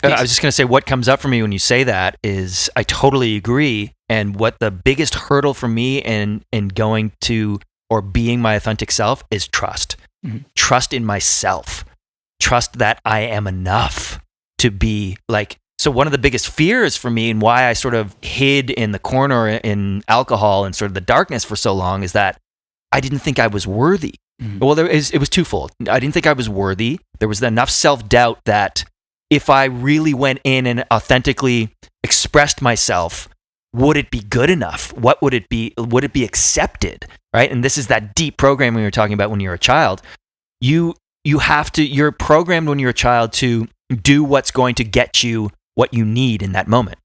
was just going to say, what comes up for me when you say that is, I totally agree. And what the biggest hurdle for me in going to or being my authentic self is trust. Trust in myself. Trust that I am enough to be like. So one of the biggest fears for me, and why I sort of hid in the corner in alcohol and sort of the darkness for so long, is that I didn't think I was worthy. Well, it was twofold. I didn't think I was worthy. There was enough self-doubt that if I really went in and authentically expressed myself, would it be good enough? What would it be? Would it be accepted? Right? And this is that deep programming we were talking about when you're a child. You're programmed when you're a child to do what's going to get you what you need in that moment.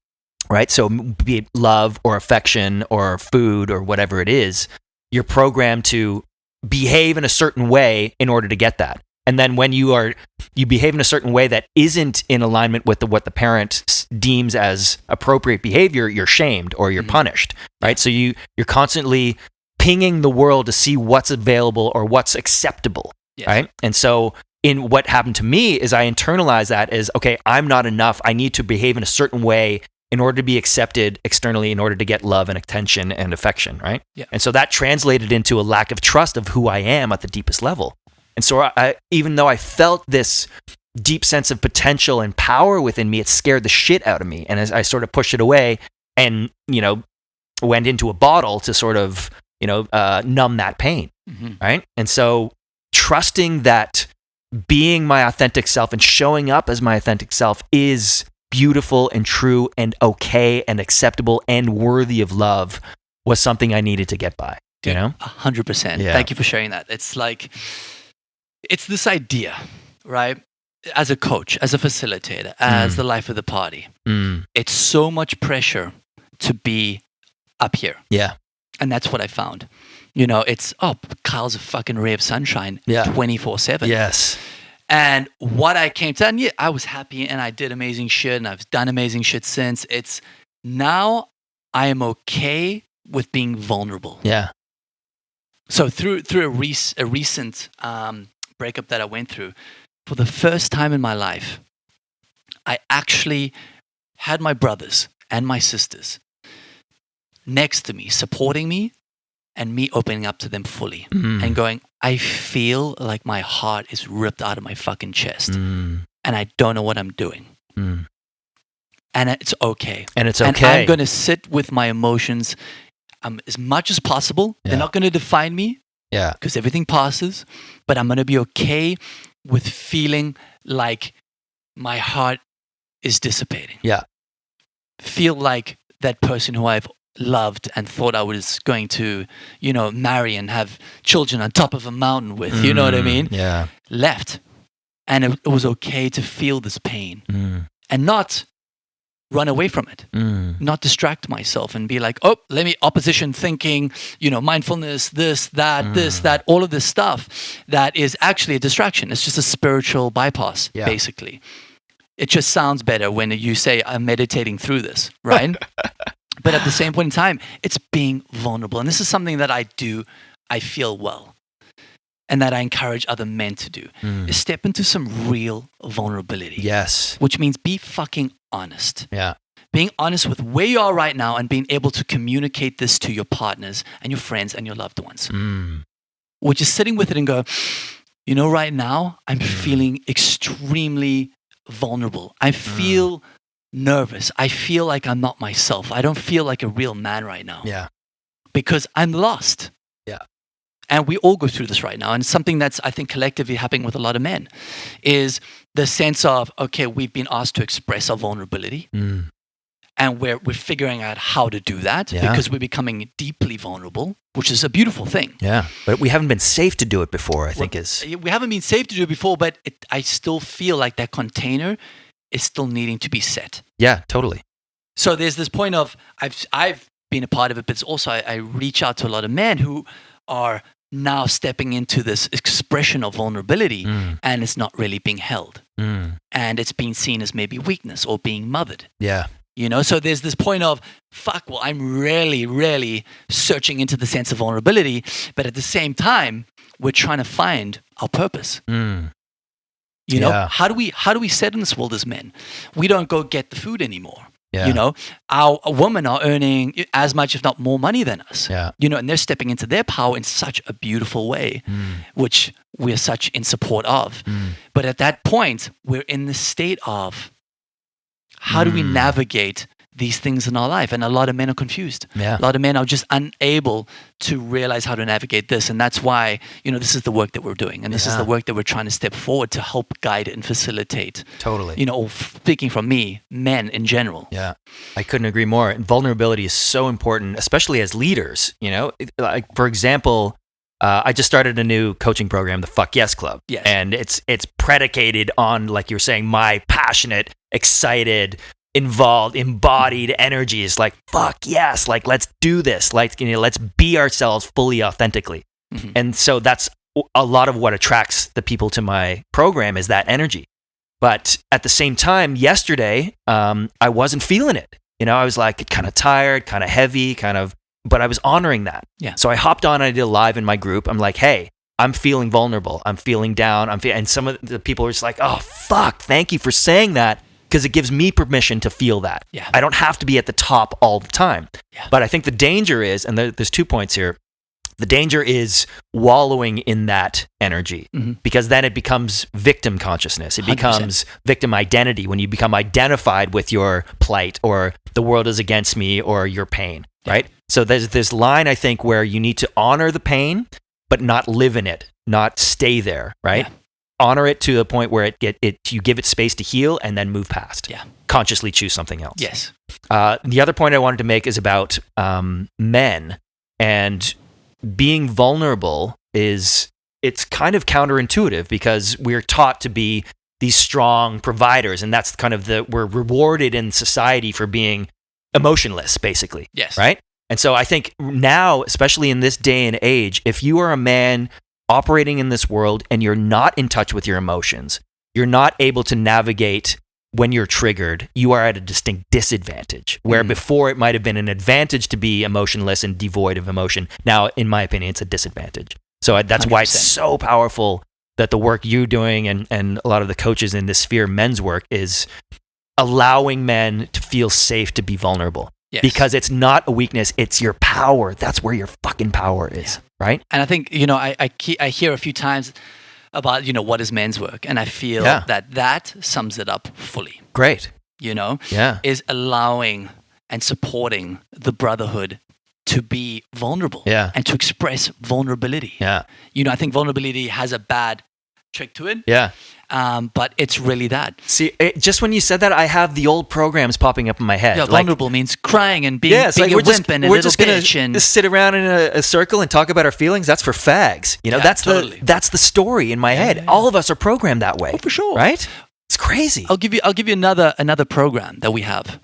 Right? So be it love or affection or food or whatever it is, you're programmed to behave in a certain way in order to get that. And then when you behave in a certain way that isn't in alignment with what the parent deems as appropriate behavior, you're shamed or you're punished, right? So you're constantly pinging the world to see what's available or what's acceptable, right? And so in what happened to me is I internalized that as, okay, I'm not enough. I need to behave in a certain way in order to be accepted externally, in order to get love and attention and affection, right? Yeah. And so that translated into a lack of trust of who I am at the deepest level. And so even though I felt this deep sense of potential and power within me, it scared the shit out of me. And as I sort of pushed it away and, went into a bottle to sort of, numb that pain, right? And so trusting that being my authentic self and showing up as my authentic self is beautiful and true and okay and acceptable and worthy of love was something I needed to get by, 100%. Yeah. Thank you for sharing that. It's like, it's this idea, right? As a coach, as a facilitator, as the life of the party, it's so much pressure to be up here. Yeah. And that's what I found. It's, Kyle's a fucking ray of sunshine 24/7. Yes. And what I came to, and I was happy and I did amazing shit and I've done amazing shit since. It's now I am okay with being vulnerable. Yeah. So through a recent breakup that I went through, for the first time in my life, I actually had my brothers and my sisters next to me, supporting me, and me opening up to them fully and going, I feel like my heart is ripped out of my fucking chest and I don't know what I'm doing. And it's okay. And it's okay. And I'm going to sit with my emotions as much as possible. Yeah. They're not going to define me because everything passes, but I'm going to be okay with feeling like my heart is dissipating. Yeah. Feel like that person who I've loved and thought I was going to, marry and have children on top of a mountain with, you know what I mean? Yeah. Left. And it was okay to feel this pain and not run away from it, not distract myself and be like, let me opposition thinking, mindfulness, this, that, all of this stuff that is actually a distraction. It's just a spiritual bypass, basically. It just sounds better when you say, I'm meditating through this, right? But at the same point in time, it's being vulnerable. And this is something that I feel well, and that I encourage other men to do, is step into some real vulnerability. Yes. Which means be fucking honest. Yeah. Being honest with where you are right now and being able to communicate this to your partners and your friends and your loved ones. Which is sitting with it and go, right now I'm feeling extremely vulnerable. I feel nervous. I feel like I'm not myself. I don't feel like a real man right now. Yeah. Because I'm lost. Yeah. And we all go through this right now. And something that's, I think, collectively happening with a lot of men is the sense of, okay, we've been asked to express our vulnerability. And we're figuring out how to do that because we're becoming deeply vulnerable, which is a beautiful thing. Yeah. But we haven't been safe to do it before, I think we haven't been safe to do it before, but I still feel like that container is still needing to be set. Yeah, totally. So there's this point of, I've been a part of it, but it's also I reach out to a lot of men who are now stepping into this expression of vulnerability and it's not really being held. And it's being seen as maybe weakness or being mothered. Yeah. So there's this point of, I'm really, really searching into the sense of vulnerability, but at the same time, we're trying to find our purpose. How do we set in this world as men? We don't go get the food anymore. Yeah. Our women are earning as much, if not more money than us. Yeah. And they're stepping into their power in such a beautiful way, which we're such in support of. But at that point, we're in the state of, how do we navigate these things in our life? And a lot of men are confused. Yeah. A lot of men are just unable to realize how to navigate this. And that's why, this is the work that we're doing. And this is the work that we're trying to step forward to help guide and facilitate. Totally. Or speaking from me, men in general. Yeah. I couldn't agree more. And vulnerability is so important, especially as leaders. Like, for example, I just started a new coaching program, the Fuck Yes Club. Yes. And it's predicated on, like you were saying, my passionate, excited, involved, embodied energy is like, fuck yes, like let's do this, like let's be ourselves fully, authentically. And so that's a lot of what attracts the people to my program is that energy. But at the same time, yesterday, I wasn't feeling it. I was like kind of tired, kind of heavy, but I was honoring that. Yeah. So I hopped on and I did a live in my group. I'm like, hey, I'm feeling vulnerable. I'm feeling down. And some of the people are just like, oh, fuck, thank you for saying that, because it gives me permission to feel that. Yeah. I don't have to be at the top all the time. Yeah. But I think the danger is, and there's 2 points here, the danger is wallowing in that energy, because then it becomes victim consciousness. It 100%. becomes victim identity when you become identified with your plight or the world is against me or your pain, right? So there's this line, I think, where you need to honor the pain, but not live in it, not stay there, right? Yeah. Honor it to the point where you give it space to heal and then move past. Yeah. Consciously choose something else. Yes. The other point I wanted to make is about men, and being vulnerable it's kind of counterintuitive, because we're taught to be these strong providers, and that's kind of we're rewarded in society for being emotionless, basically. Yes. Right? And so I think now, especially in this day and age, if you are a man operating in this world and you're not in touch with your emotions, you're not able to navigate when you're triggered, you are at a distinct disadvantage, where before it might have been an advantage to be emotionless and devoid of emotion. Now, in my opinion, it's a disadvantage. So that's 100%. Why it's so powerful that the work you're doing and a lot of the coaches in this sphere, men's work, is allowing men to feel safe to be vulnerable. Yes. Because it's not a weakness, it's your power. That's where your fucking power is, right? And I think, I hear a few times about, what is men's work? And I feel that sums it up fully. Great. Is allowing and supporting the brotherhood to be vulnerable and to express vulnerability. Yeah. I think vulnerability has a bad trick to it. Yeah. But it's really that. See, just when you said that, I have the old programs popping up in my head. Yeah, vulnerable means crying and being a wimp and a little bitch. We're just gonna sit around in a circle and talk about our feelings. That's for fags. That's the story in my head. Yeah. All of us are programmed that way. Oh, for sure. Right? It's crazy. I'll give you another program that we have.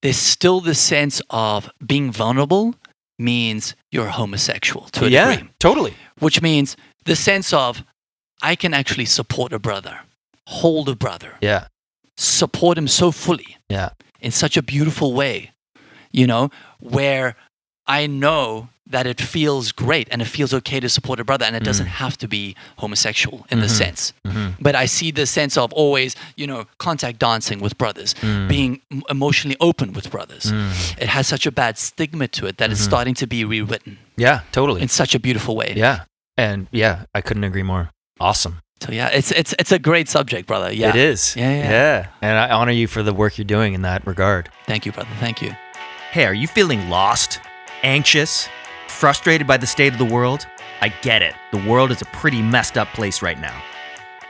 There's still the sense of being vulnerable means you're homosexual to a degree. Yeah, totally. Which means the sense of I can actually support a brother, hold a brother, support him so fully, in such a beautiful way, where I know that it feels great and it feels okay to support a brother, and it doesn't have to be homosexual in the sense. But I see the sense of always, contact dancing with brothers, being emotionally open with brothers. It has such a bad stigma to it that it's starting to be rewritten. Yeah, totally. In such a beautiful way. Yeah. And I couldn't agree more. Awesome. So it's a great subject, brother. Yeah. It is. Yeah. And I honor you for the work you're doing in that regard. Thank you, brother. Thank you. Hey, are you feeling lost, anxious, frustrated by the state of the world? I get it. The world is a pretty messed up place right now.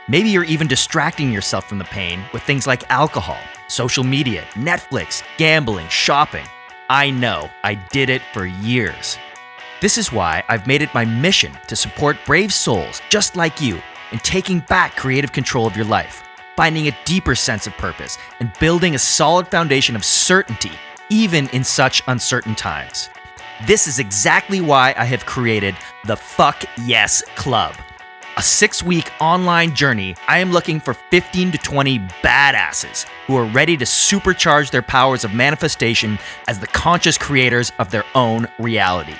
Maybe you're even distracting yourself from the pain with things like alcohol, social media, Netflix, gambling, shopping. I know. I did it for years. This is why I've made it my mission to support brave souls just like you in taking back creative control of your life, finding a deeper sense of purpose, and building a solid foundation of certainty, even in such uncertain times. This is exactly why I have created the Fuck Yes Club. A 6-week online journey. I am looking for 15 to 20 badasses who are ready to supercharge their powers of manifestation as the conscious creators of their own reality.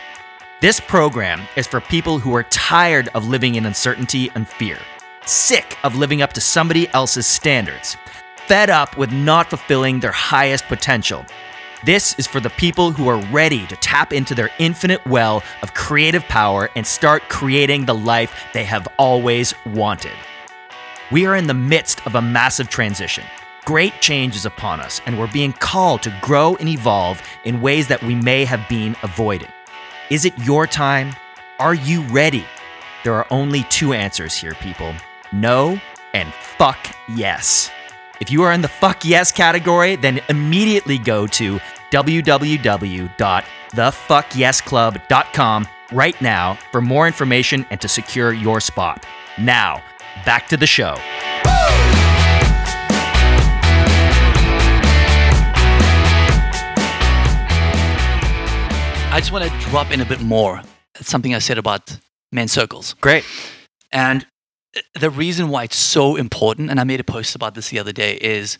This program is for people who are tired of living in uncertainty and fear, sick of living up to somebody else's standards, fed up with not fulfilling their highest potential. This is for the people who are ready to tap into their infinite well of creative power and start creating the life they have always wanted. We are in the midst of a massive transition. Great change is upon us, and we're being called to grow and evolve in ways that we may have been avoiding. Is it your time? Are you ready? There are only 2 answers here, people. No and fuck yes. If you are in the fuck yes category, then immediately go to www.thefuckyesclub.com right now for more information and to secure your spot. Now, back to the show. I just want to drop in a bit more. It's something I said about men's circles. Great. And the reason why it's so important, and I made a post about this the other day, is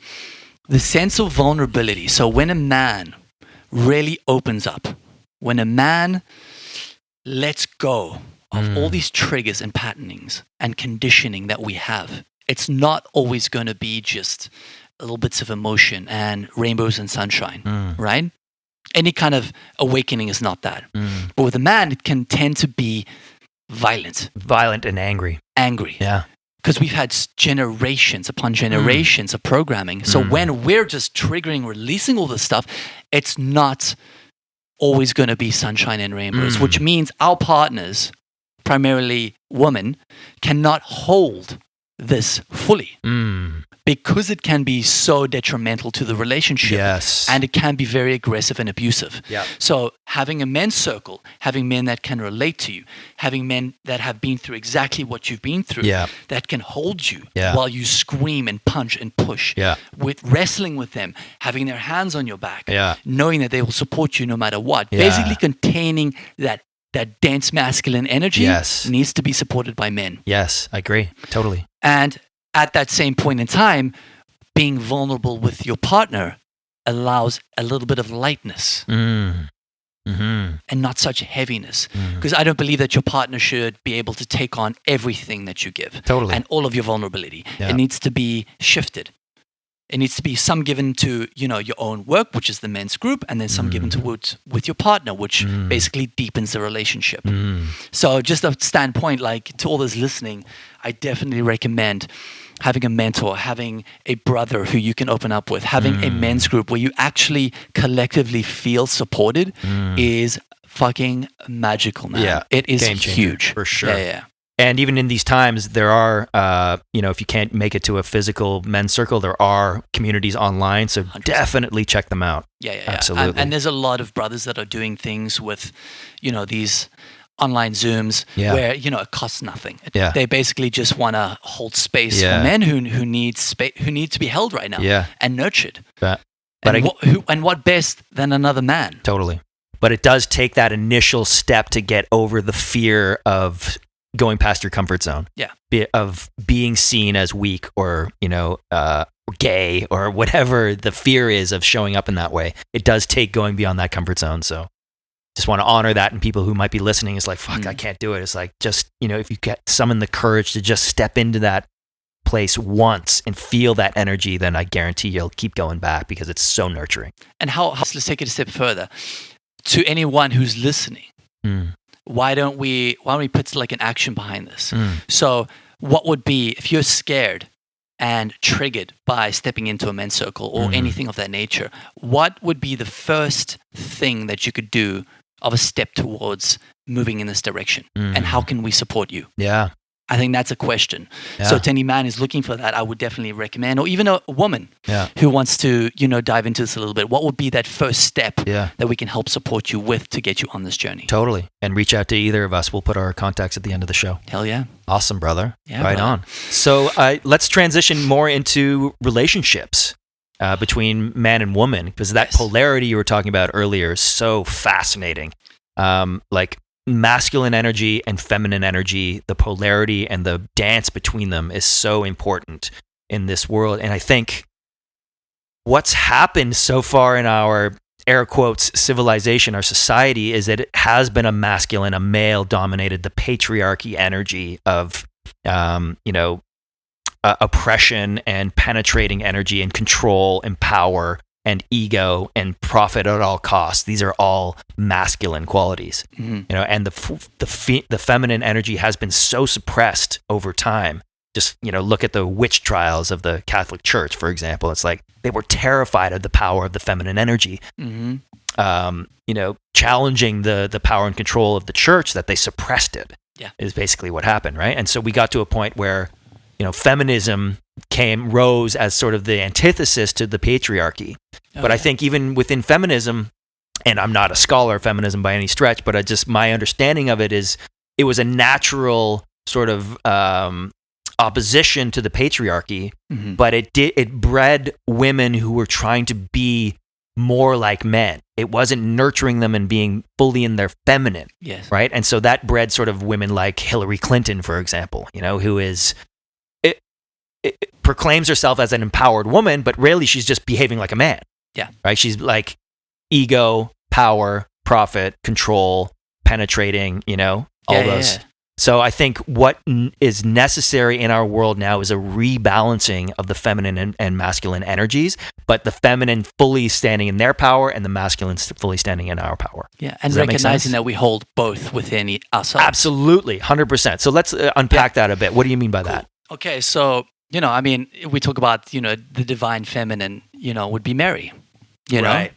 the sense of vulnerability. So when a man really opens up, when a man lets go of all these triggers and patternings and conditioning that we have, it's not always going to be just little bits of emotion and rainbows and sunshine, right? Any kind of awakening is not that. But with a man, it can tend to be violent And angry. Yeah. Because we've had generations upon generations of programming. So when we're just triggering, releasing all this stuff, it's not always going to be sunshine and rainbows, which means our partners, primarily women, cannot hold this fully. Because it can be so detrimental to the relationship. Yes. And it can be very aggressive and abusive. Yeah. So having a men's circle, having men that can relate to you, having men that have been through exactly what you've been through, that can hold you while you scream and punch and push, with wrestling with them, having their hands on your back, knowing that they will support you no matter what, basically containing that dense masculine energy needs to be supported by men. Yes, I agree. Totally. And at that same point in time, being vulnerable with your partner allows a little bit of lightness and not such heaviness. Because I don't believe that your partner should be able to take on everything that you give. Totally. And all of your vulnerability. Yeah. It needs to be shifted. It needs to be some given to, your own work, which is the men's group, and then some given to with your partner, which basically deepens the relationship. So just a standpoint, like to all those listening, I definitely recommend having a mentor, having a brother who you can open up with, having a men's group where you actually collectively feel supported is fucking magical, man. Yeah. It is Game changer, huge. for sure. Yeah. And even in these times, there are, if you can't make it to a physical men's circle, there are communities online. So 100%. Definitely check them out. Yeah. Absolutely. And there's a lot of brothers that are doing things with, these online Zooms where, it costs nothing. They basically just want to hold space for men who need to be held right now and nurtured. And what best than another man? Totally. But it does take that initial step to get over the fear of going past your comfort zone. Of being seen as weak or, gay or whatever the fear is of showing up in that way. It does take going beyond that comfort zone. So just want to honor that in people who might be listening. It's like, fuck, I can't do it. It's like, just, if you summon the courage to just step into that place once and feel that energy, then I guarantee you'll keep going back because it's so nurturing. And let's take it a step further. To anyone who's listening, why don't we put like an action behind this? So what would be, if you're scared and triggered by stepping into a men's circle or anything of that nature, what would be the first thing that you could do of a step towards moving in this direction? And how can we support you? I think that's a question. So to any man who's looking for that, I would definitely recommend, or even a woman who wants to, dive into this a little bit, what would be that first step that we can help support you with to get you on this journey? Totally. And reach out to either of us. We'll put our contacts at the end of the show. Hell yeah. Awesome, brother. Yeah, right on. So let's transition more into relationships between man and woman, because that polarity you were talking about earlier is so fascinating. Like masculine energy and feminine energy, the polarity and the dance between them is so important in this world. And I think what's happened so far in our air quotes civilization, our society, is that it has been a masculine, a male dominated, the patriarchy energy of, oppression and penetrating energy and control and power and ego and profit at all costs. These are all masculine qualities, and the feminine energy has been so suppressed over time. Just, look at the witch trials of the Catholic Church, for example. It's like they were terrified of the power of the feminine energy, challenging the power and control of the church, that they suppressed it is basically what happened, right? And so we got to a point where, feminism rose as sort of the antithesis to the patriarchy. But I think even within feminism, and I'm not a scholar of feminism by any stretch, but my understanding of it is it was a natural sort of opposition to the patriarchy, but it bred women who were trying to be more like men. It wasn't nurturing them and being fully in their feminine. Yes. Right. And so that bred sort of women like Hillary Clinton, for example, who is it proclaims herself as an empowered woman, but really she's just behaving like a man. Yeah. Right. She's like ego, power, profit, control, penetrating, all those. Yeah. So I think what is necessary in our world now is a rebalancing of the feminine and masculine energies, but the feminine fully standing in their power and the masculine fully standing in our power. Yeah, and recognizing that we hold both within ourselves. Absolutely, 100%. So let's unpack that a bit. What do you mean by that? Okay, so, we talk about, the divine feminine, would be Mary, right.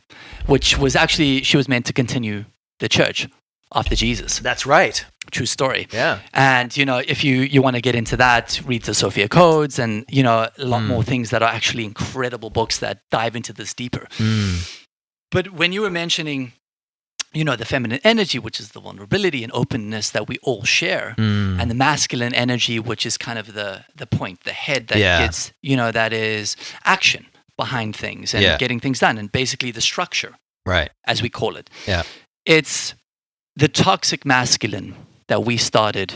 Which was actually, she was meant to continue the church after Jesus. That's right. True story. Yeah. And, if you want to get into that, read the Sophia Codes and, a lot more things that are actually incredible books that dive into this deeper. But when you were mentioning, the feminine energy, which is the vulnerability and openness that we all share, and the masculine energy, which is kind of the point, the head that gets, that is action behind things and getting things done, and basically the structure, right, as we call it. Yeah. It's the toxic masculine that we started,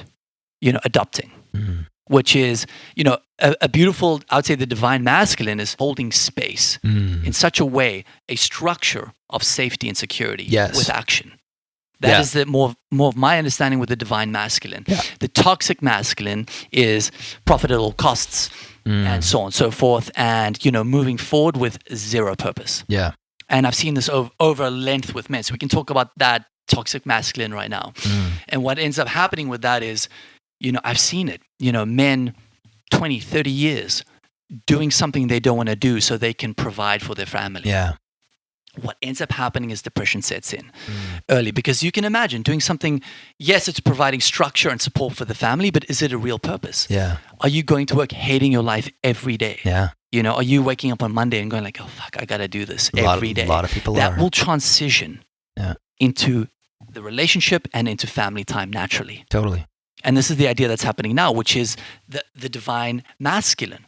adopting, which is, a beautiful, I would say the divine masculine is holding space in such a way, a structure of safety and security with action. That is the more of my understanding with the divine masculine. Yeah. The toxic masculine is profit at all costs and so on and so forth, and, moving forward with zero purpose. Yeah. And I've seen this over length with men. So we can talk about that toxic masculine right now. And what ends up happening with that is, I've seen it, men 20, 30 years doing something they don't want to do so they can provide for their family. Yeah. What ends up happening is depression sets in early, because you can imagine doing something, yes, it's providing structure and support for the family, but is it a real purpose? Yeah. Are you going to work hating your life every day? Yeah. Are you waking up on Monday and going like, oh, fuck, I got to do this every day? A lot of people that will transition into the relationship and into family time naturally. Totally. And this is the idea that's happening now, which is the divine masculine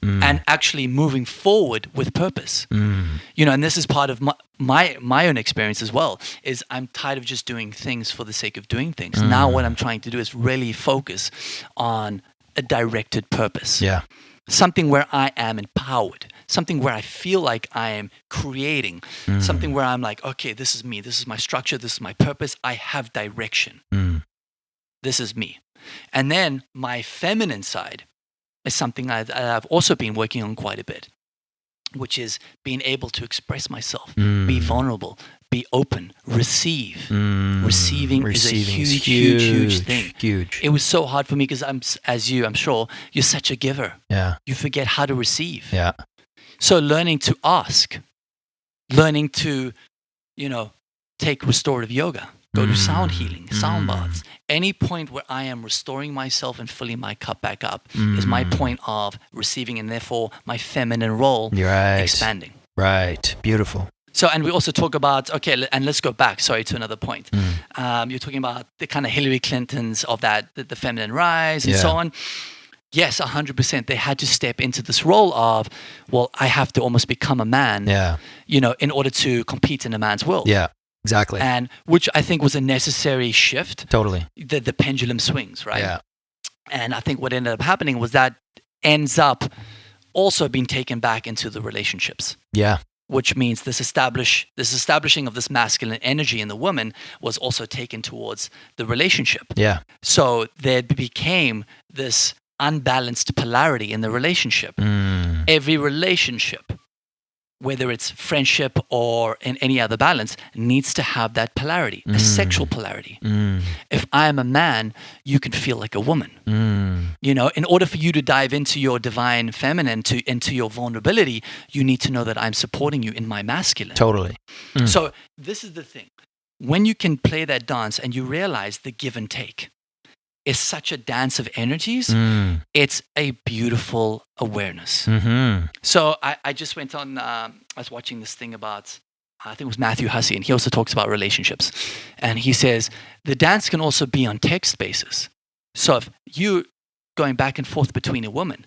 and actually moving forward with purpose. And this is part of my own experience as well, is I'm tired of just doing things for the sake of doing things. Now what I'm trying to do is really focus on a directed purpose. Yeah. Something where I am empowered, something where I feel like I am creating, something where I'm like, okay, this is me, this is my structure, this is my purpose, I have direction. This is me. And then my feminine side is something I've also been working on quite a bit, which is being able to express myself, be vulnerable, be open, receive. Receiving is a huge thing. Huge. It was so hard for me because I'm sure, you're such a giver. Yeah. You forget how to receive. Yeah. So learning to ask, learning to, take restorative yoga, go to sound healing, sound baths. Any point where I am restoring myself and filling my cup back up is my point of receiving, and therefore my feminine role expanding. Right. Beautiful. So, and we also talk about, okay, and let's go back, to another point. You're talking about the kind of Hillary Clintons of that, the feminine rise and so on. Yes, 100%. They had to step into this role of, well, I have to almost become a man, in order to compete in a man's world. Yeah. Exactly. And which I think was a necessary shift. Totally. The pendulum swings, right? Yeah. And I think what ended up happening was that ends up also being taken back into the relationships. Yeah. Which means this establishing of this masculine energy in the woman was also taken towards the relationship. Yeah. So there became this unbalanced polarity in the relationship. Every relationship, whether it's friendship or in any other balance, needs to have that polarity, a sexual polarity. If I am a man, you can feel like a woman. In order for you to dive into your divine feminine, into your vulnerability, you need to know that I'm supporting you in my masculine. Totally. So this is the thing. When you can play that dance and you realize the give and take is such a dance of energies, it's a beautiful awareness. So I just went on, I was watching this thing about, I think it was Matthew Hussey, and he also talks about relationships. And he says, the dance can also be on text basis. So if you going back and forth between a woman,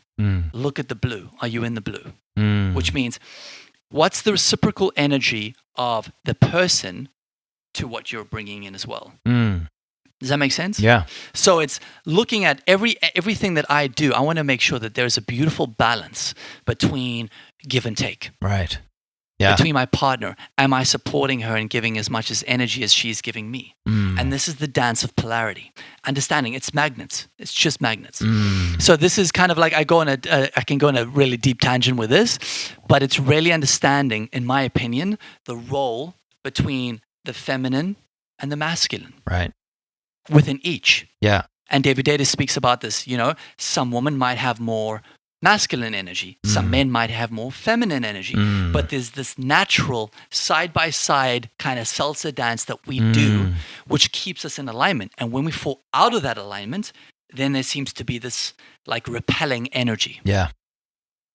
look at the blue. Are you in the blue? Which means what's the reciprocal energy of the person to what you're bringing in as well? Does that make sense? Yeah. So it's looking at everything that I do. I want to make sure that there's a beautiful balance between give and take. Right. Yeah. Between my partner, am I supporting her and giving as much as energy as she's giving me? And this is the dance of polarity. Understanding it's magnets. It's just magnets. So this is kind of like I can go on a really deep tangent with this, but it's really understanding, in my opinion, the role between the feminine and the masculine. Right. Within each. Yeah. And David Davis speaks about this, some women might have more masculine energy. Some men might have more feminine energy. But there's this natural side-by-side kind of salsa dance that we do, which keeps us in alignment. And when we fall out of that alignment, then there seems to be this like repelling energy. Yeah.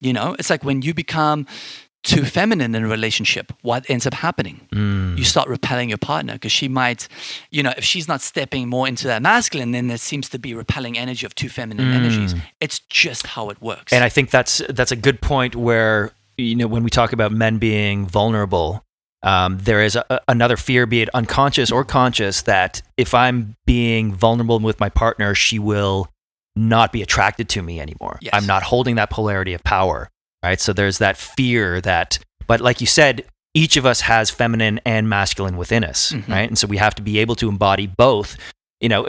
It's like when you become too feminine in a relationship, what ends up happening? You start repelling your partner because she might, if she's not stepping more into that masculine, then there seems to be repelling energy of two feminine energies. It's just how it works. And I think that's a good point where, when we talk about men being vulnerable, there is another fear, be it unconscious or conscious, that if I'm being vulnerable with my partner, she will not be attracted to me anymore. Yes. I'm not holding that polarity of power. Right. So there's that fear but like you said, each of us has feminine and masculine within us. Right. And so we have to be able to embody both.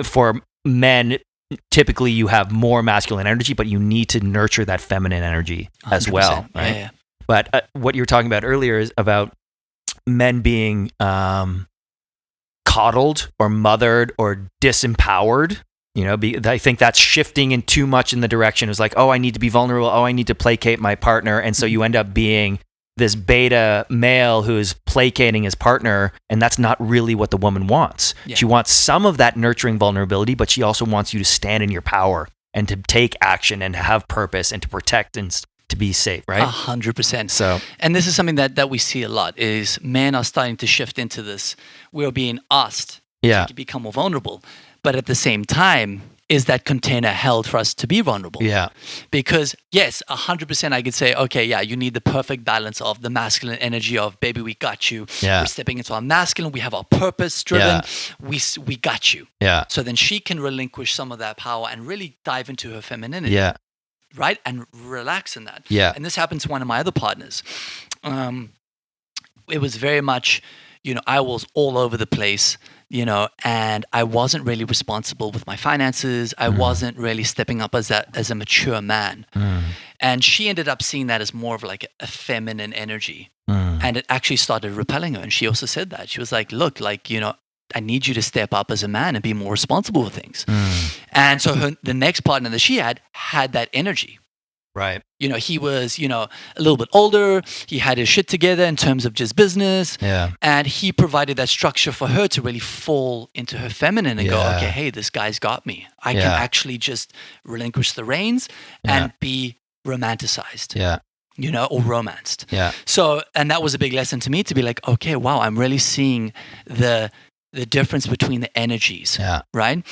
For men, typically you have more masculine energy, but you need to nurture that feminine energy as well. Right. Yeah. But what you were talking about earlier is about men being coddled or mothered or disempowered. I think that's shifting in too much in the direction. It's like, oh, I need to be vulnerable. Oh, I need to placate my partner. And so you end up being this beta male who is placating his partner. And that's not really what the woman wants. Yeah. She wants some of that nurturing vulnerability, but she also wants you to stand in your power and to take action and to have purpose and to protect and to be safe, right? 100%. So, and this is something that we see a lot is men are starting to shift into this. We're being asked to become more vulnerable. But at the same time, is that container held for us to be vulnerable? Yeah. Because yes, 100% I could say, okay, yeah, you need the perfect balance of the masculine energy of, baby, we got you. Yeah. We're stepping into our masculine. We have our purpose driven. Yeah. We got you. Yeah. So then she can relinquish some of that power and really dive into her femininity. Yeah. Right? And relax in that. Yeah. And this happened to one of my other partners. It was very much, I was all over the place. And I wasn't really responsible with my finances. I wasn't really stepping up as a mature man. And she ended up seeing that as more of like a feminine energy. And it actually started repelling her. And she also said that. She was like, look, I need you to step up as a man and be more responsible for things. And so the next partner that she had that energy. Right. He was, a little bit older. He had his shit together in terms of just business. Yeah. And he provided that structure for her to really fall into her feminine and go, okay, hey, this guy's got me. I can actually just relinquish the reins and be romanticized. Yeah. Or romanced. Yeah. So, and that was a big lesson to me to be like, okay, wow, I'm really seeing the difference between the energies. Yeah. Right.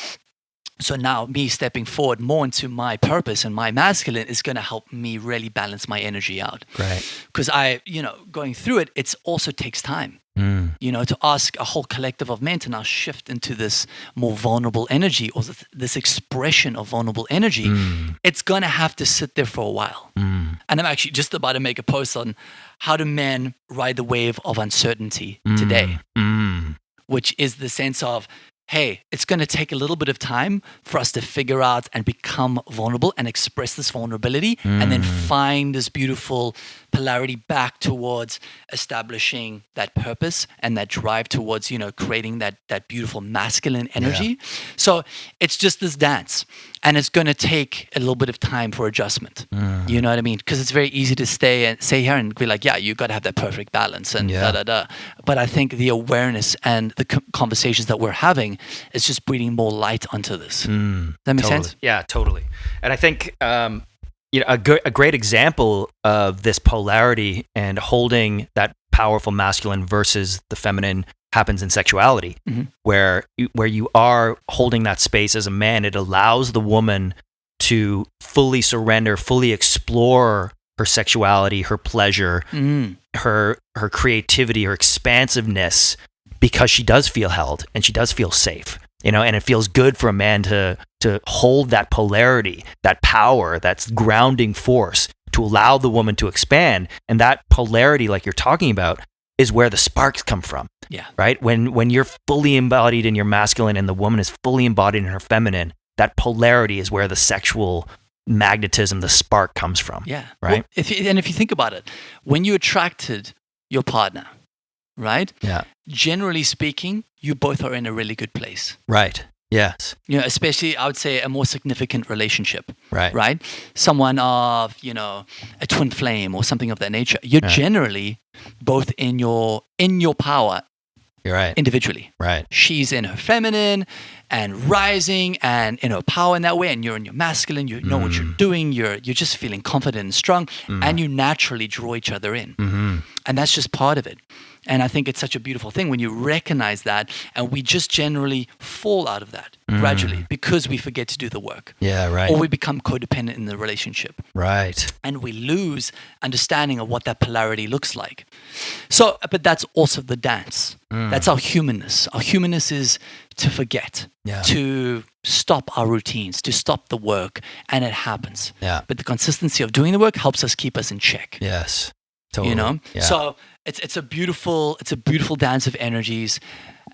So now me stepping forward more into my purpose and my masculine is going to help me really balance my energy out. Right. Because going through it also takes time. To ask a whole collective of men to now shift into this more vulnerable energy or this expression of vulnerable energy, it's going to have to sit there for a while. And I'm actually just about to make a post on how do men ride the wave of uncertainty today, which is the sense of, hey, it's going to take a little bit of time for us to figure out and become vulnerable and express this vulnerability and then find this beautiful polarity back towards establishing that purpose and that drive towards, creating that beautiful masculine energy. Yeah. So it's just this dance and it's going to take a little bit of time for adjustment. You know what I mean? Because it's very easy to stay here and be like, yeah, you got to have that perfect balance and da-da-da. But I think the awareness and the conversations that we're having is just breathing more light onto this. Does that make sense? Yeah, totally. And I think a great example of this polarity and holding that powerful masculine versus the feminine happens in sexuality, where you are holding that space as a man. It allows the woman to fully surrender, fully explore her sexuality, her pleasure, her creativity, her expansiveness, because she does feel held and she does feel safe. And it feels good for a man to hold that polarity, that power, that's grounding force, to allow the woman to expand. And that polarity, like you're talking about, is where the sparks come from. Yeah. Right? When you're fully embodied in your masculine and the woman is fully embodied in her feminine, that polarity is where the sexual magnetism, the spark comes from. Yeah. Right? Well, if you think about it, when you attracted your partner, right? Yeah. Generally speaking, you both are in a really good place. Right. Yes. Especially, I would say, a more significant relationship. Right. Right? Someone of, a twin flame or something of that nature. You're generally both in your power. You're right. Individually. Right. She's in her feminine and rising and in her power in that way, and you're in your masculine. You know what you're doing. You're just feeling confident and strong, and you naturally draw each other in. And that's just part of it. And I think it's such a beautiful thing when you recognize that, and we just generally fall out of that gradually because we forget to do the work. Yeah, right. Or we become codependent in the relationship. Right. And we lose understanding of what that polarity looks like. So, but that's also the dance. That's our humanness. Our humanness is to forget, to stop our routines, to stop the work, and it happens. Yeah. But the consistency of doing the work helps us keep us in check. Yes. Totally. Yeah. So it's a beautiful dance of energies,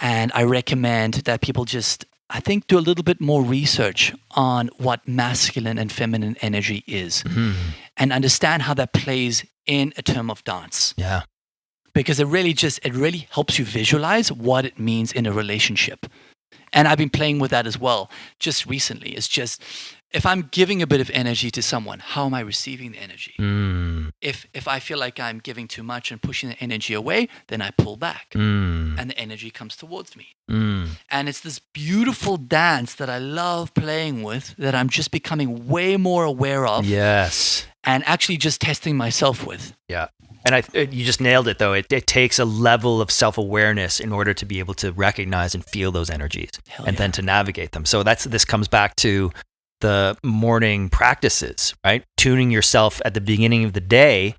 and I recommend that people just, I think, do a little bit more research on what masculine and feminine energy is, and understand how that plays in a term of dance. Yeah. Because it really helps you visualize what it means in a relationship. And I've been playing with that as well just recently. It's just, if I'm giving a bit of energy to someone, how am I receiving the energy? If I feel like I'm giving too much and pushing the energy away, then I pull back and the energy comes towards me. And it's this beautiful dance that I love playing with, that I'm just becoming way more aware of. Yes. And actually just testing myself with. Yeah. And you just nailed it, though. It takes a level of self-awareness in order to be able to recognize and feel those energies, then to navigate them. So this comes back to the morning practices, right? Tuning yourself at the beginning of the day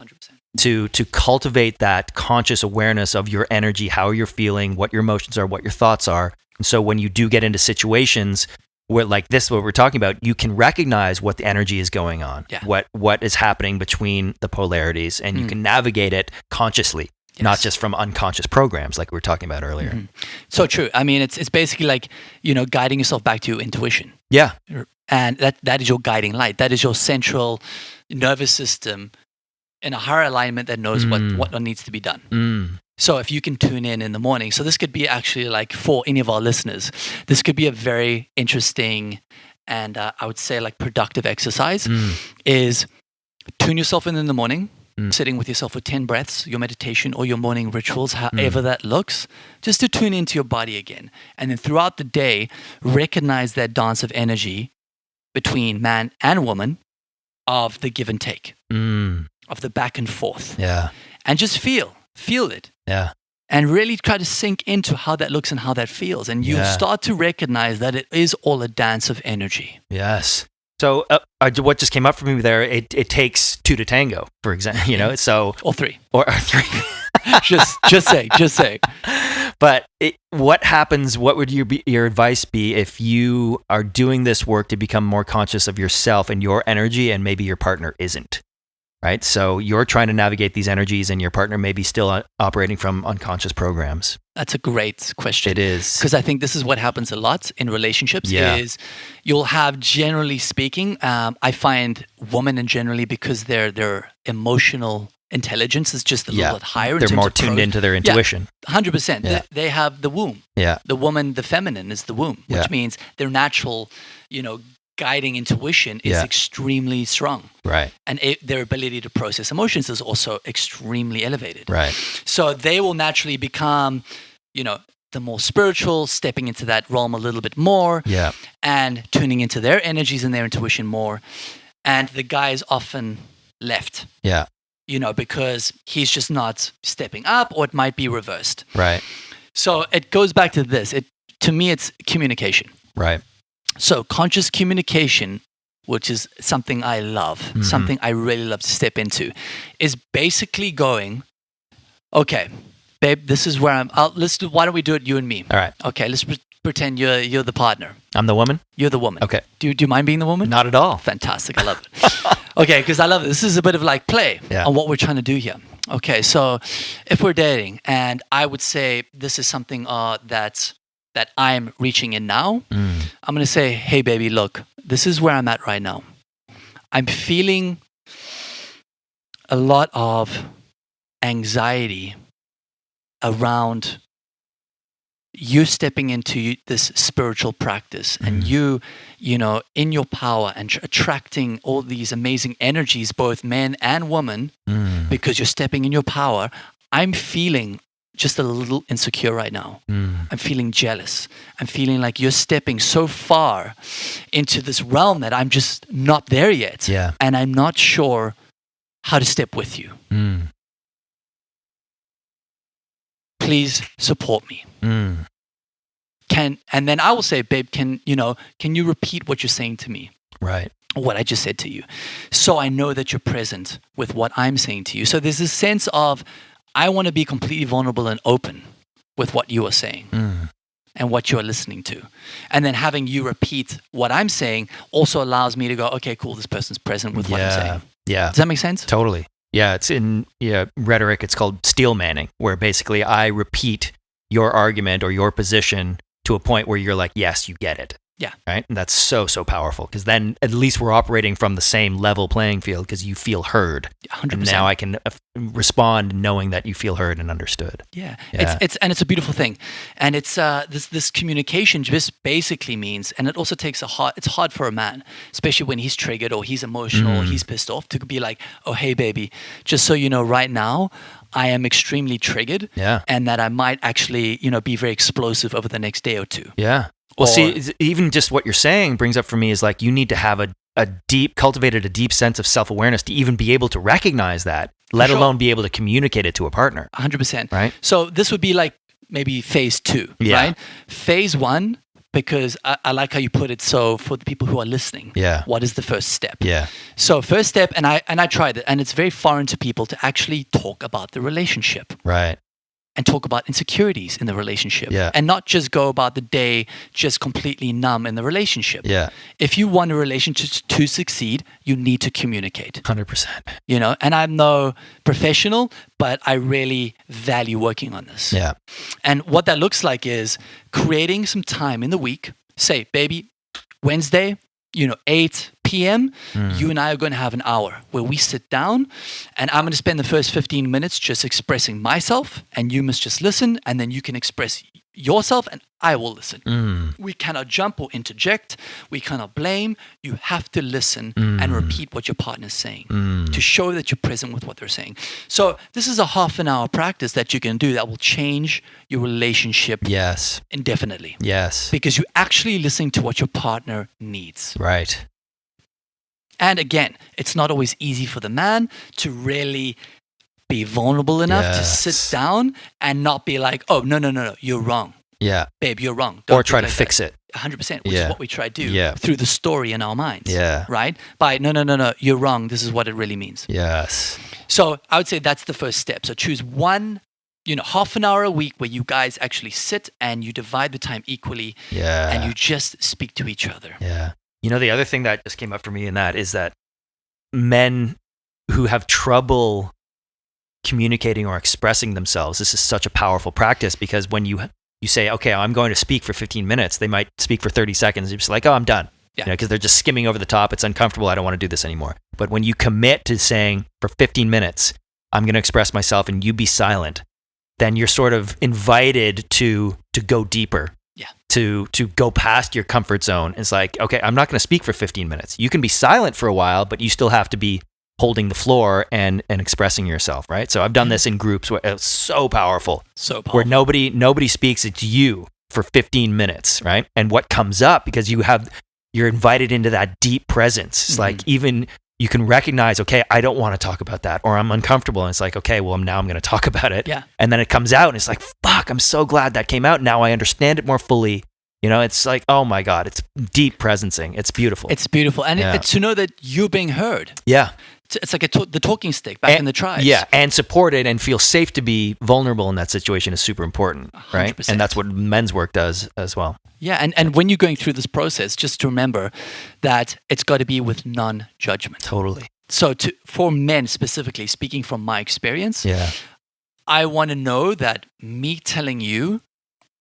100%. to cultivate that conscious awareness of your energy, how you're feeling, what your emotions are, what your thoughts are. And so when you do get into situations where, like this, what we're talking about, you can recognize what the energy is going on, what is happening between the polarities, and you can navigate it consciously, not just from unconscious programs like we were talking about earlier. So true. I mean, it's basically like, guiding yourself back to your intuition. Yeah. And that is your guiding light. That is your central nervous system in a higher alignment that knows what needs to be done. So if you can tune in the morning, so this could be actually, like, for any of our listeners, this could be a very interesting and I would say, like, productive exercise, is tune yourself in the morning, sitting with yourself for 10 breaths, your meditation or your morning rituals, however that looks, just to tune into your body again. And then throughout the day, recognize that dance of energy between man and woman, of the give and take, of the back and forth. Yeah. And just feel it. Yeah. And really try to sink into how that looks and how that feels. And you start to recognize that it is all a dance of energy. Yes. So what just came up for me there, it takes two to tango, for example, so. Or three. Or three. just say. But what happens, what would your advice be if you are doing this work to become more conscious of yourself and your energy, and maybe your partner isn't? Right? So you're trying to navigate these energies and your partner may be still operating from unconscious programs. That's a great question. It is. Because I think this is what happens a lot in relationships, is you'll have, generally speaking, I find women, and generally because their emotional intelligence is just a little bit higher. They're more tuned into their intuition. 100%. Yeah. They have the womb. Yeah. The woman, the feminine is the womb, which means their natural, guiding intuition is extremely strong. Right. And their ability to process emotions is also extremely elevated. Right. So they will naturally become, the more spiritual, stepping into that realm a little bit more, and tuning into their energies and their intuition more. And the guy is often left. Yeah. Because he's just not stepping up, or it might be reversed. Right. So it goes back to this. To me, it's communication. Right. So conscious communication which is something I love, something I really love to step into, is basically going, okay, babe, this is where I'm. Why don't we do it, you and me? All right. Okay, let's pretend you're the partner. I'm the woman? You're the woman. Okay. Do you mind being the woman? Not at all. Fantastic. I love it. Okay, because I love it. This is a bit of like play on what we're trying to do here. Okay, so if we're dating, and I would say this is something that I'm reaching in now, I'm going to say, hey, baby, look, this is where I'm at right now. I'm feeling a lot of anxiety around you stepping into this spiritual practice and you know, in your power and attracting all these amazing energies, both men and women, because you're stepping in your power. I'm feeling just a little insecure right now. I'm feeling jealous. I'm feeling like you're stepping so far into this realm that I'm just not there yet. Yeah. And I'm not sure how to step with you. Please support me. And then I will say, babe, can you repeat what you're saying to me? Right. What I just said to you. So I know that you're present with what I'm saying to you. So there's this sense of, I want to be completely vulnerable and open with what you are saying and what you are listening to. And then having you repeat what I'm saying also allows me to go, okay, cool, this person's present with what I'm saying. Yeah. Does that make sense? Totally. Yeah, it's in rhetoric, it's called steel manning, where basically I repeat your argument or your position to a point where you're like, yes, you get it. Yeah. Right? And that's so powerful, because then at least we're operating from the same level playing field, because you feel heard. 100%. And now I can respond knowing that you feel heard and understood. Yeah. It's a beautiful thing. And it's this communication just basically means, and it also takes it's hard for a man, especially when he's triggered or he's emotional or he's pissed off, to be like, oh, hey, baby, just so you know, right now, I am extremely triggered. Yeah. And that I might actually, be very explosive over the next day or two. Yeah. Well, see, even just what you're saying brings up for me is like, you need to have cultivated a deep sense of self-awareness to even be able to recognize that, let alone be able to communicate it to a partner. 100%. Right. So this would be like maybe phase 2, right? Phase 1, because I like how you put it. So for the people who are listening, what is the first step? Yeah. So first step, and I tried it, and it's very foreign to people to actually talk about the relationship. Right. And talk about insecurities in the relationship. Yeah. And not just go about the day just completely numb in the relationship. Yeah. If you want a relationship to succeed, you need to communicate. 100%. And I'm no professional, but I really value working on this. Yeah. And what that looks like is creating some time in the week. Say, baby, Wednesday, 8 p.m., you and I are going to have an hour where we sit down, and I'm going to spend the first 15 minutes just expressing myself, and you must just listen, and then you can express yourself, and I will listen. We cannot jump or interject. We cannot blame. You have to listen and repeat what your partner's saying to show that you're present with what they're saying. So this is a half an hour practice that you can do that will change your relationship indefinitely. Yes. Because you're actually listening to what your partner needs. Right. And again, it's not always easy for the man to really be vulnerable enough to sit down and not be like, oh, no, you're wrong. Yeah. Babe, you're wrong. Or try to fix it. 100%, which is what we try to do through the story in our minds. Yeah. Right? By, no, you're wrong. This is what it really means. Yes. So I would say that's the first step. So choose one, half an hour a week where you guys actually sit and you divide the time equally. Yeah. And you just speak to each other. Yeah. The other thing that just came up for me in that is that men who have trouble communicating or expressing themselves, this is such a powerful practice, because when you say, okay, I'm going to speak for 15 minutes, they might speak for 30 seconds. You're just like, oh, I'm done. Yeah. Because they're just skimming over the top. It's uncomfortable. I don't want to do this anymore. But when you commit to saying for 15 minutes, I'm going to express myself and you be silent, then you're sort of invited to go deeper. Yeah. To go past your comfort zone. It's like, okay, I'm not going to speak for 15 minutes. You can be silent for a while, but you still have to be holding the floor and expressing yourself, right? So I've done this in groups where it's so powerful. Where nobody speaks, it's you for 15 minutes, right? And what comes up, because you're invited into that deep presence. It's like, even you can recognize, okay, I don't want to talk about that, or I'm uncomfortable. And it's like, okay, well, now I'm going to talk about it. Yeah. And then it comes out and it's like, fuck, I'm so glad that came out. Now I understand it more fully. You know, it's like, oh my God, it's deep presencing. It's beautiful. It's beautiful. And Yeah. it's to know that you're being heard. Yeah. It's like the talking stick back in the tribes. Yeah, and supported and feel safe to be vulnerable in that situation is super important, right? 100%. And that's what men's work does as well. Yeah, and when you're going through this process, just to remember that it's got to be with non-judgment. Totally. So for men specifically, speaking from my experience, Yeah. I want to know that me telling you,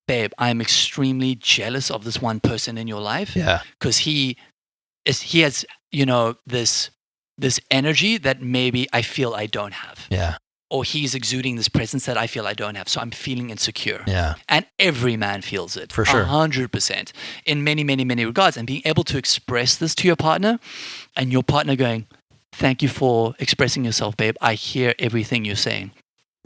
babe, I'm extremely jealous of this one person in your life. Yeah. Because he has, this energy that maybe I feel I don't have. Yeah. Or he's exuding this presence that I feel I don't have. So I'm feeling insecure. Yeah. And every man feels it. For sure. 100%. In many, many, many regards. And being able to express this to your partner and your partner going, thank you for expressing yourself, babe. I hear everything you're saying.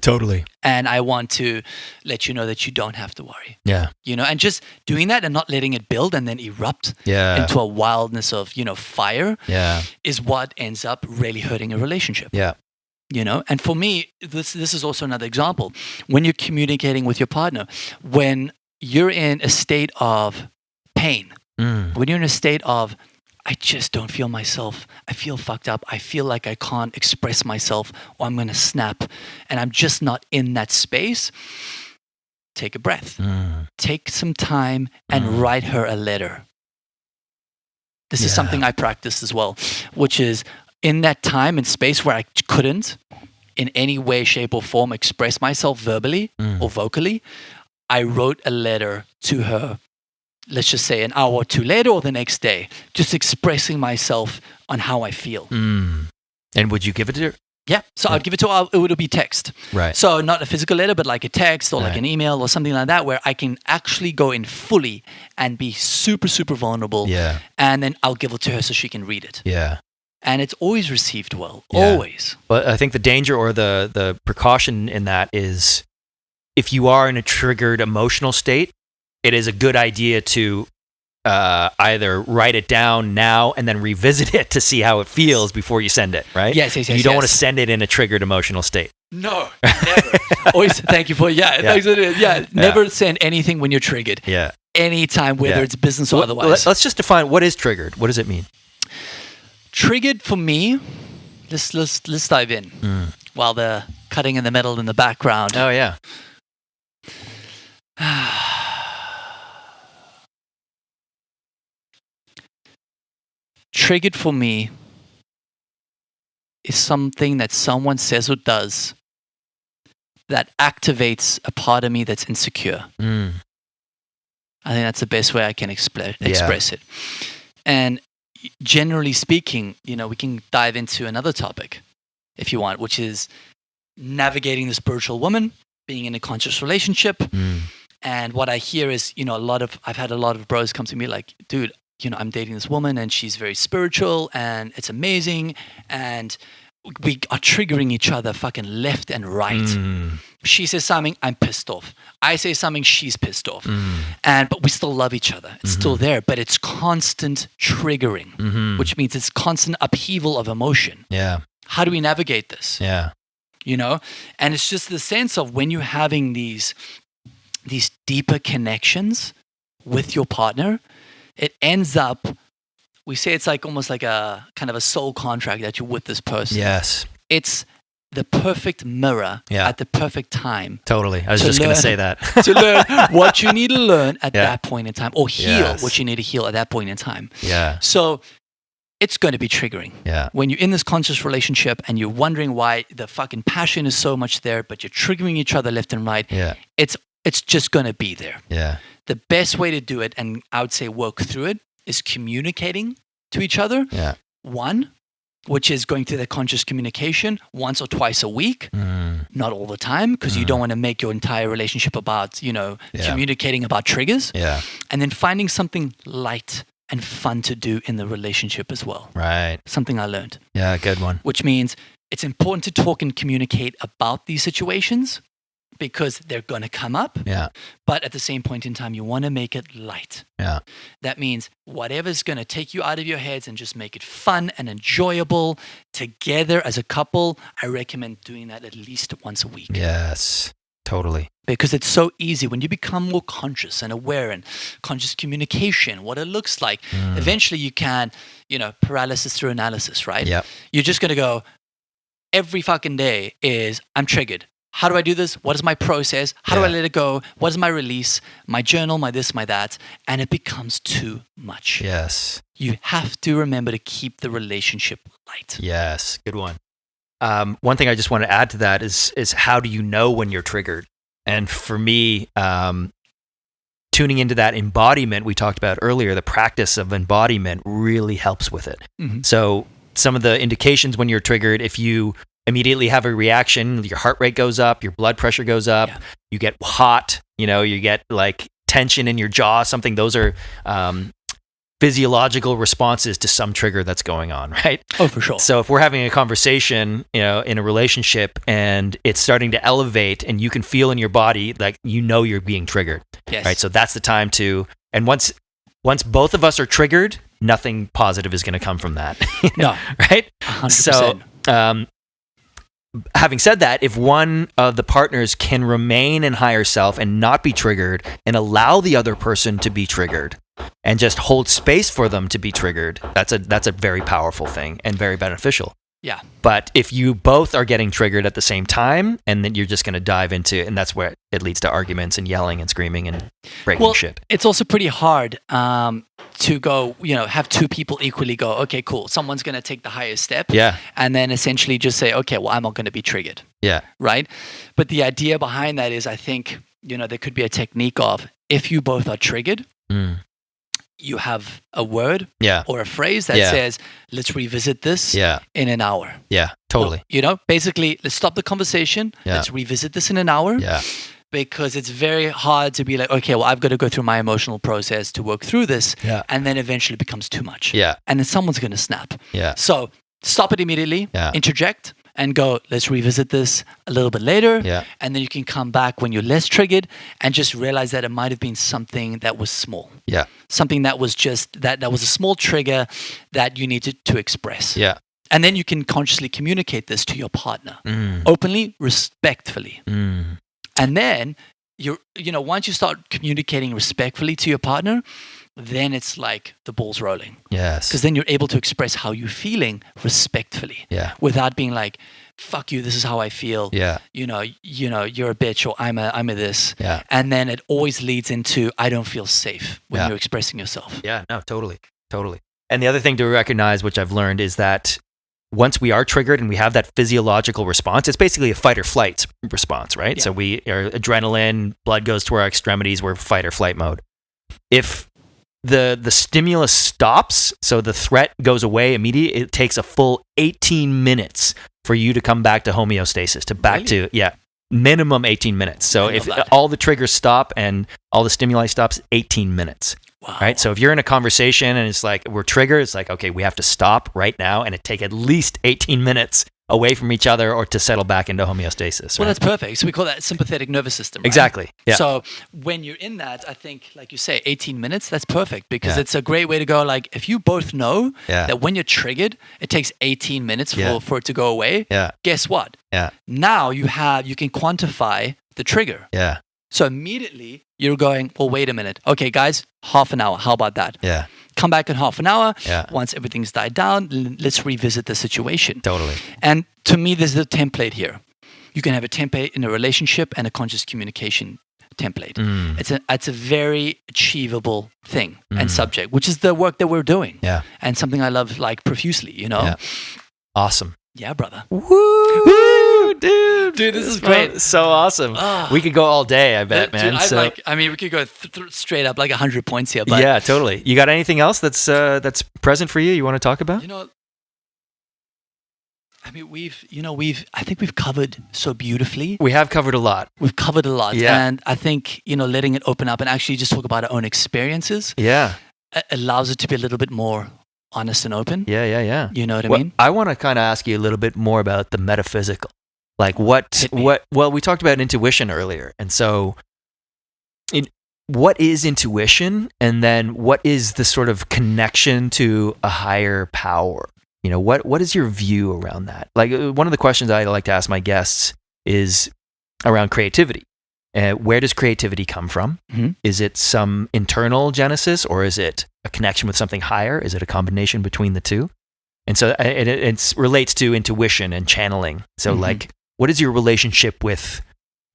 Totally. And I want to let you know that you don't have to worry. Yeah. And just doing that and not letting it build and then erupt Yeah. into a wildness of, fire Yeah. is what ends up really hurting a relationship. Yeah. And for me, this is also another example. When you're communicating with your partner, when you're in a state of pain, when you're in a state of, I just don't feel myself, I feel fucked up, I feel like I can't express myself or I'm going to snap and I'm just not in that space, take a breath. Take some time and write her a letter. This is something I practiced as well, which is in that time and space where I couldn't in any way, shape or form express myself verbally or vocally, I wrote a letter to her, let's just say an hour or two later or the next day, just expressing myself on how I feel. And would you give it to her? Yeah. So I'd give it to her, it would be text. Right. So not a physical letter, but like a text or like Right. an email or something like that where I can actually go in fully and be super, super vulnerable. Yeah. And then I'll give it to her so she can read it. Yeah. And it's always received well. Yeah. Always. But I think the danger or the precaution in that is if you are in a triggered emotional state, it is a good idea to either write it down now and then revisit it to see how it feels before you send it, right? Yes. You don't want to send it in a triggered emotional state. No, never. Always thank you for, never send anything when you're triggered. Yeah. Anytime, whether Yeah. it's business or otherwise. Let's just define what is triggered. What does it mean? Triggered for me, let's dive in while the cutting in the metal in the background. Oh, yeah. Triggered for me is something that someone says or does that activates a part of me that's insecure. I think that's the best way I can express it. And generally speaking, we can dive into another topic if you want, which is navigating the spiritual woman, being in a conscious relationship. And what I hear is, I've had a lot of bros come to me like, dude, I'm dating this woman and she's very spiritual and it's amazing. And we are triggering each other fucking left and right. She says something, I'm pissed off. I say something, she's pissed off. But we still love each other. It's still there, but it's constant triggering, which means it's constant upheaval of emotion. Yeah. How do we navigate this? Yeah. And it's just the sense of when you're having these deeper connections with your partner, it ends up, we say it's like almost like a kind of a soul contract that you're with this person. Yes. It's the perfect mirror at the perfect time. Totally. I was just going to say that. To learn what you need to learn at that point in time, or heal Yes. what you need to heal at that point in time. Yeah. So it's going to be triggering. Yeah. When you're in this conscious relationship and you're wondering why the fucking passion is so much there, but you're triggering each other left and right, Yeah. it's just going to be there. Yeah. The best way to do it, and I would say work through it, is communicating to each other. Yeah. One, which is going through the conscious communication once or twice a week, not all the time, because you don't want to make your entire relationship about, communicating about triggers. Yeah. And then finding something light and fun to do in the relationship as well. Right. Something I learned. Yeah. Good one. Which means it's important to talk and communicate about these situations because they're going to come up. Yeah. But at the same point in time, you want to make it light. Yeah. That means whatever's going to take you out of your heads and just make it fun and enjoyable together as a couple, I recommend doing that at least once a week. Yes. Totally. Because it's so easy when you become more conscious and aware and conscious communication, what it looks like. Eventually you can, paralysis through analysis, right? Yep. You're just going to go, every fucking day is, I'm triggered. How do I do this? What is my process? How do I let it go? What is my release? My journal, my this, my that. And it becomes too much. Yes. You have to remember to keep the relationship light. Yes. Good one. One thing I just want to add to that is how do you know when you're triggered? And for me, tuning into that embodiment we talked about earlier, the practice of embodiment really helps with it. Mm-hmm. So some of the indications when you're triggered, if you immediately have a reaction, your heart rate goes up, your blood pressure goes up, you get hot, you get like tension in your jaw, something, those are physiological responses to some trigger that's going on, right? Oh, for sure. So if we're having a conversation, in a relationship and it's starting to elevate and you can feel in your body, like, you're being triggered, right? So that's the time and once both of us are triggered, nothing positive is going to come from that. No. Right? 100%. So, having said that, if one of the partners can remain in higher self and not be triggered and allow the other person to be triggered and just hold space for them to be triggered, that's a very powerful thing and very beneficial. Yeah. But if you both are getting triggered at the same time, and then you're just going to dive into, and that's where it leads to arguments and yelling and screaming and breaking shit. It's also pretty hard to go, have two people equally go, okay, cool. Someone's going to take the highest step. Yeah. And then essentially just say, okay, well, I'm not going to be triggered. Yeah. Right. But the idea behind that is, I think, there could be a technique of, if you both are triggered, you have a word or a phrase that says, let's revisit this in an hour. Yeah, totally. Basically, let's stop the conversation. Let's revisit this in an hour. Yeah. Because it's very hard to be like, okay, well, I've got to go through my emotional process to work through this. Yeah. And then eventually it becomes too much. Yeah. And then someone's going to snap. Yeah. So stop it immediately, interject, and go, let's revisit this a little bit later. Yeah. And then you can come back when you're less triggered and just realize that it might have been something that was small. Yeah. Something that was just, that was a small trigger that you needed to express. Yeah. And then you can consciously communicate this to your partner, openly, respectfully. And then once you start communicating respectfully to your partner, then it's like the ball's rolling. Yes. Because then you're able to express how you're feeling respectfully. Yeah. Without being like, fuck you, this is how I feel. Yeah. You're a bitch, or I'm a this. Yeah. And then it always leads into, I don't feel safe when you're expressing yourself. Yeah, no, totally. And the other thing to recognize, which I've learned, is that once we are triggered and we have that physiological response, it's basically a fight or flight response, right? Yeah. So we are adrenaline, blood goes to our extremities, we're fight or flight mode. If the stimulus stops, so the threat goes away immediately, it takes a full 18 minutes for you to come back to homeostasis, to minimum 18 minutes. So if all the triggers stop and all the stimuli stops, 18 minutes. Wow. Right. So if you're in a conversation and it's like we're triggered, it's like, okay, we have to stop right now, and it take at least 18 minutes away from each other or to settle back into homeostasis. Well, right? that's perfect. So we call that sympathetic nervous system. Right? Exactly. Yeah. So when you're in that, I think, like you say, 18 minutes, that's perfect, because it's a great way to go. Like, if you both know that when you're triggered, it takes 18 minutes for it to go away. Yeah. Guess what? Yeah. Now you can quantify the trigger. Yeah. So immediately you're going, well, wait a minute. Okay, guys, half an hour. How about that? Yeah. Come back in half an hour. Yeah. Once everything's died down, let's revisit the situation. Totally. And to me, there's a template here. You can have a template in a relationship and a conscious communication template. It's a very achievable thing and subject, which is the work that we're doing. Yeah. And something I love, like, profusely, Yeah. Awesome. Yeah, brother. Woo, dude, this is great. So awesome. We could go all day, I bet, man. Dude, we could go straight up like 100 points here. But yeah, totally. You got anything else that's present for you? You want to talk about? I think we've covered so beautifully. We have covered a lot. We've covered a lot. Yeah. And I think, letting it open up and actually just talk about our own experiences allows it to be a little bit more honest and open. Yeah. You know what I mean? I want to kind of ask you a little bit more about the metaphysical. Like well, we talked about intuition earlier. And so what is intuition? And then what is the sort of connection to a higher power? What is your view around that? Like, one of the questions I like to ask my guests is around creativity. Where does creativity come from? Mhm. Is it some internal genesis, or is it a connection with something higher? Is it a combination between the two? And so it relates to intuition and channeling. So like, what is your relationship with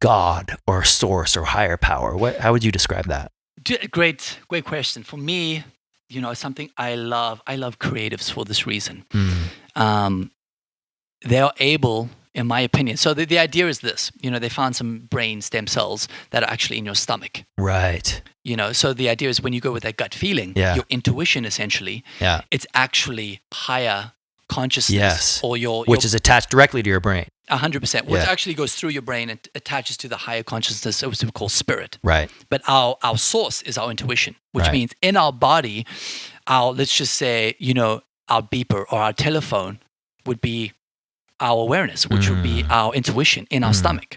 God or source or higher power? How would you describe that? Great question. For me, something I love creatives for this reason. They are able, in my opinion, so the idea is this, they found some brain stem cells that are actually in your stomach. Right. So the idea is when you go with that gut feeling, your intuition essentially, it's actually higher consciousness or which is attached directly to your brain. 100%, which actually goes through your brain and attaches to the higher consciousness, which we call spirit. Right. But our source is our intuition, which means in our body, let's just say, our beeper or our telephone would be our awareness, which would be our intuition in our stomach.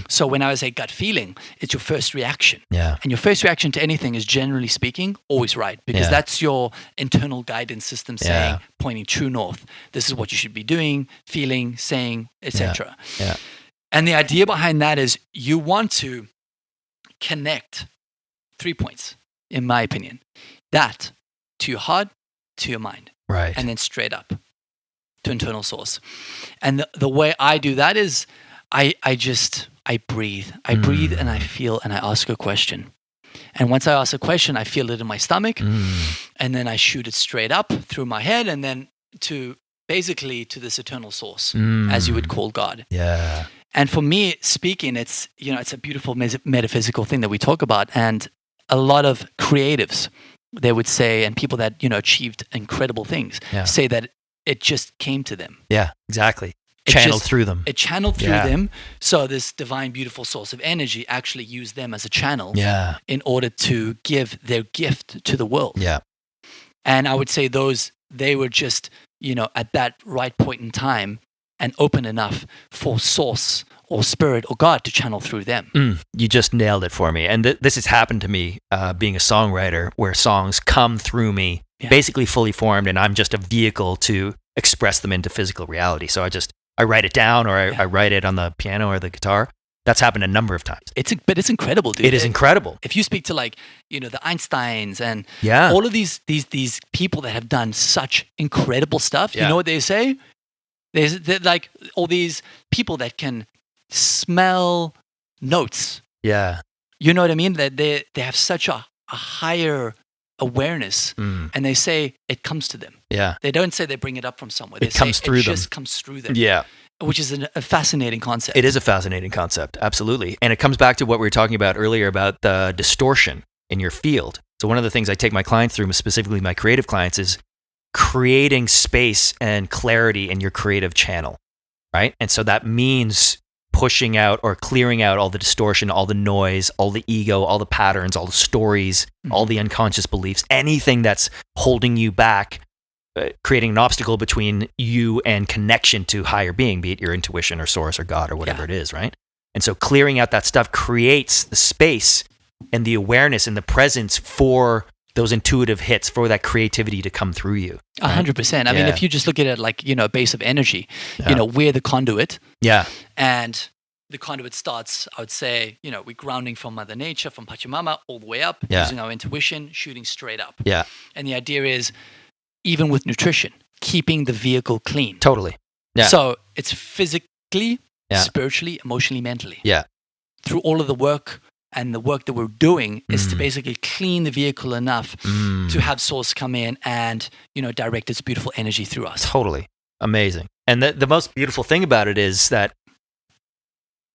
So when I say gut feeling, it's your first reaction. Yeah. And your first reaction to anything is, generally speaking, always right, because that's your internal guidance system saying, pointing true north. This is what you should be doing, feeling, saying, etc. Yeah. And the idea behind that is you want to connect 3 points, in my opinion. That to your heart, to your mind. Right. And then straight up to internal source. And the way I do that is I breathe. I breathe and I feel and I ask a question. And once I ask a question, I feel it in my stomach and then I shoot it straight up through my head and then to this eternal source, as you would call God. Yeah. And for me, speaking, it's a beautiful metaphysical thing that we talk about. And a lot of creatives, they would say, and people that, achieved incredible things, say that it just came to them. Yeah, exactly. Channeled through them. It channeled through them. So this divine, beautiful source of energy actually used them as a channel in order to give their gift to the world. Yeah. And I would say they were just, at that right point in time and open enough for source or spirit or God to channel through them. You just nailed it for me. And this has happened to me being a songwriter, where songs come through me basically fully formed, and I'm just a vehicle to express them into physical reality. So I write it down, or I write it on the piano or the guitar. That's happened a number of times. But it's incredible, dude. It is incredible. If you speak to the Einsteins and all of these people that have done such incredible stuff, you know what they say? They're like all these people that can smell notes. Yeah. You know what I mean? That they have such a higher awareness, and they say it comes to them. Yeah. They don't say they bring it up from somewhere. It comes through them. It just comes through them. Yeah. Which is a fascinating concept. It is a fascinating concept, absolutely. And it comes back to what we were talking about earlier about the distortion in your field. So one of the things I take my clients through, specifically my creative clients, is creating space and clarity in your creative channel, right? And so that means pushing out or clearing out all the distortion, all the noise, all the ego, all the patterns, all the stories, all the unconscious beliefs, anything that's holding you back, creating an obstacle between you and connection to higher being, be it your intuition or source or God or whatever it is, right? And so clearing out that stuff creates the space and the awareness and the presence for those intuitive hits, for that creativity to come through you. 100%. I mean, if you just look at it like, a base of energy, we're the conduit. Yeah. And the conduit starts, I would say, we're grounding from Mother Nature, from Pachamama, all the way up, using our intuition, shooting straight up. Yeah. And the idea is, even with nutrition, keeping the vehicle clean. Totally. Yeah. So it's physically, spiritually, emotionally, mentally. Yeah. Through all of the work, and the work that we're doing is to basically clean the vehicle enough to have source come in and, direct its beautiful energy through us. Totally. Amazing. And the most beautiful thing about it is that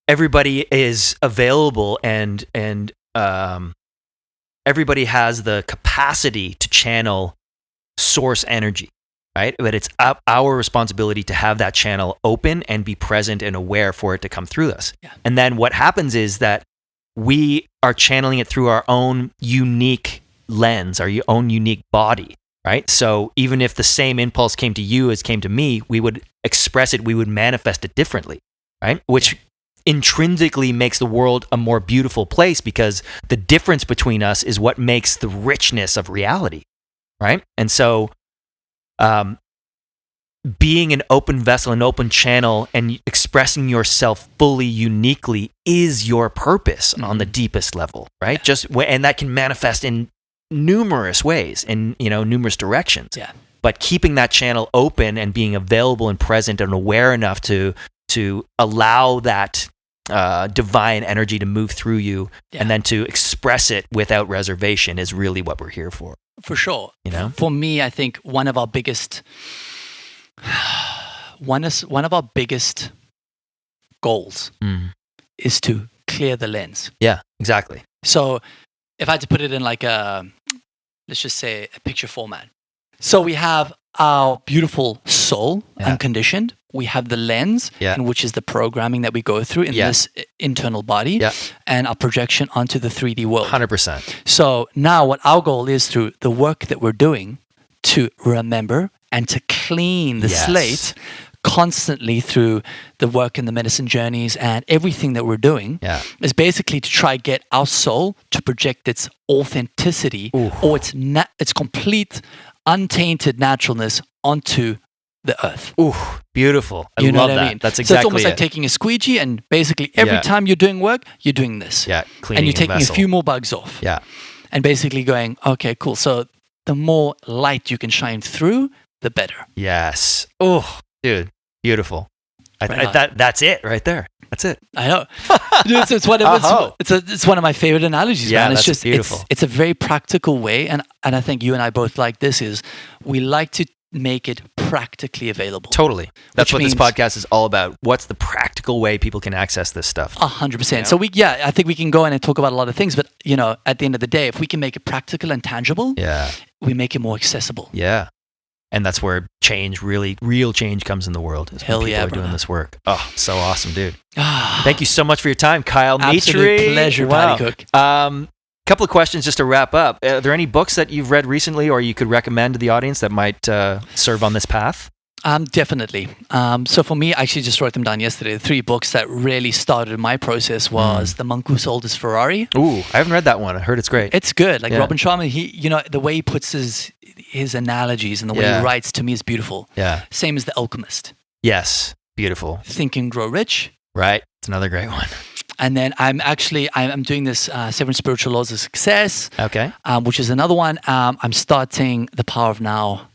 everybody is available and everybody has the capacity to channel source energy, right? But it's our responsibility to have that channel open and be present and aware for it to come through us. Yeah. And then what happens is that we are channeling it through our own unique lens, our own unique body, right? So even if the same impulse came to you as came to me, we would express it, we would manifest it differently, right? Which intrinsically makes the world a more beautiful place, because the difference between us is what makes the richness of reality, right? And so being an open vessel, an open channel, and expressing yourself fully, uniquely is your purpose on the deepest level, right? And that can manifest in numerous ways, in numerous directions. Yeah. But keeping that channel open and being available and present and aware enough to allow that divine energy to move through you, and then to express it without reservation is really what we're here for. For sure. For me, I think one of our biggest goals is to clear the lens. Yeah, exactly. So if I had to put it in like let's just say a picture format. So we have our beautiful soul, unconditioned. We have the lens, which is the programming that we go through in this internal body, and our projection onto the 3D world. 100%. So now what our goal is through the work that we're doing to remember and to clean the slate constantly through the work and the medicine journeys and everything that we're doing is basically to try get our soul to project its authenticity or its complete untainted naturalness onto the earth. Ooh, beautiful. I love that. I mean? That's exactly so it's almost like taking a squeegee and basically every time you're doing work, you're doing this. Yeah, cleaning and you're taking a few more bugs off. Yeah. And basically going, okay, cool. So the more light you can shine through, the better. Yes. Oh, dude, beautiful. That's it right there. That's it. I know. Dude, it's one of my favorite analogies, man. It's just beautiful. It's a very practical way, and I think you and I both like this. Is we like to make it practically available. Totally. That's what this podcast is all about. What's the practical way people can access this stuff? 100%. So I think we can go in and talk about a lot of things, but at the end of the day, if we can make it practical and tangible, we make it more accessible. Yeah. And that's where real change comes in the world. Is when people are doing this work. Oh, so awesome, dude. Thank you so much for your time, Kyle Mitri. Absolute pleasure, Patty Cook. Couple of questions just to wrap up. Are there any books that you've read recently or you could recommend to the audience that might serve on this path? Definitely. So for me, I actually just wrote them down yesterday. The 3 books that really started my process was The Monk Who Sold His Ferrari. Ooh, I haven't read that one. I heard it's great. It's good. Like Robin Sharma, the way he puts his analogies and the way he writes, to me, is beautiful. Yeah. Same as The Alchemist. Yes. Beautiful. Think and Grow Rich. Right. It's another great one. And then I'm doing this 7 Spiritual Laws of Success. Okay. Which is another one. I'm starting The Power of Now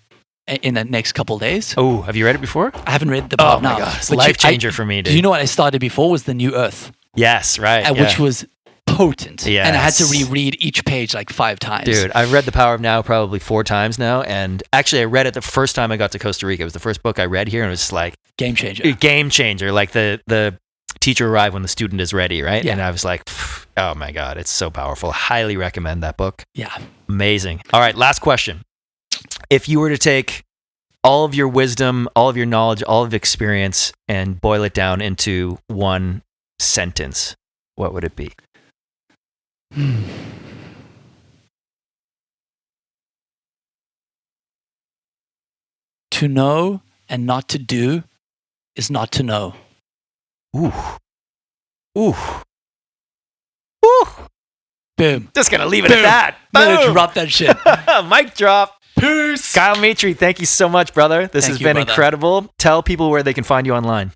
in the next couple of days. Oh, have you read it before? I haven't read The Power of Now. Oh my God, it's a life changer for me, dude. Do you know what I started before was The New Earth? Yes, right. Which was potent. Yes. And I had to reread each page like 5 times. Dude, I've read The Power of Now probably 4 times now. And actually, I read it the first time I got to Costa Rica. It was the first book I read here. And it was just like... Game changer. Game changer. Like the teacher arrived when the student is ready, right? Yeah. And I was like, oh my God, it's so powerful. Highly recommend that book. Yeah. Amazing. All right, last question. If you were to take all of your wisdom, all of your knowledge, all of experience, and boil it down into one sentence, what would it be? To know and not to do is not to know. Ooh. Ooh. Ooh. Boom. Just gonna leave it at that. Boom. Drop that shit. Mic drop. Peace. Kyle Mitri, thank you so much, brother. This has been incredible. Tell people where they can find you online.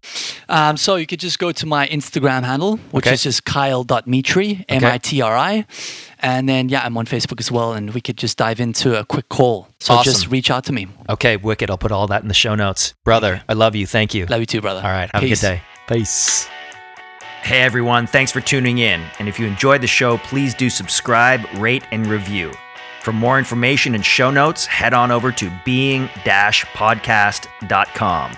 So you could just go to my Instagram handle, which is just kyle.mitri, M-I-T-R-I. And then, I'm on Facebook as well, and we could just dive into a quick call. So just reach out to me. Okay, wicked. I'll put all that in the show notes. Brother, I love you. Thank you. Love you too, brother. All right, have a good day. Peace. Hey, everyone. Thanks for tuning in. And if you enjoyed the show, please do subscribe, rate, and review. For more information and show notes, head on over to being-podcast.com.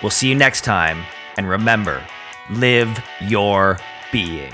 We'll see you next time, and remember, live your being.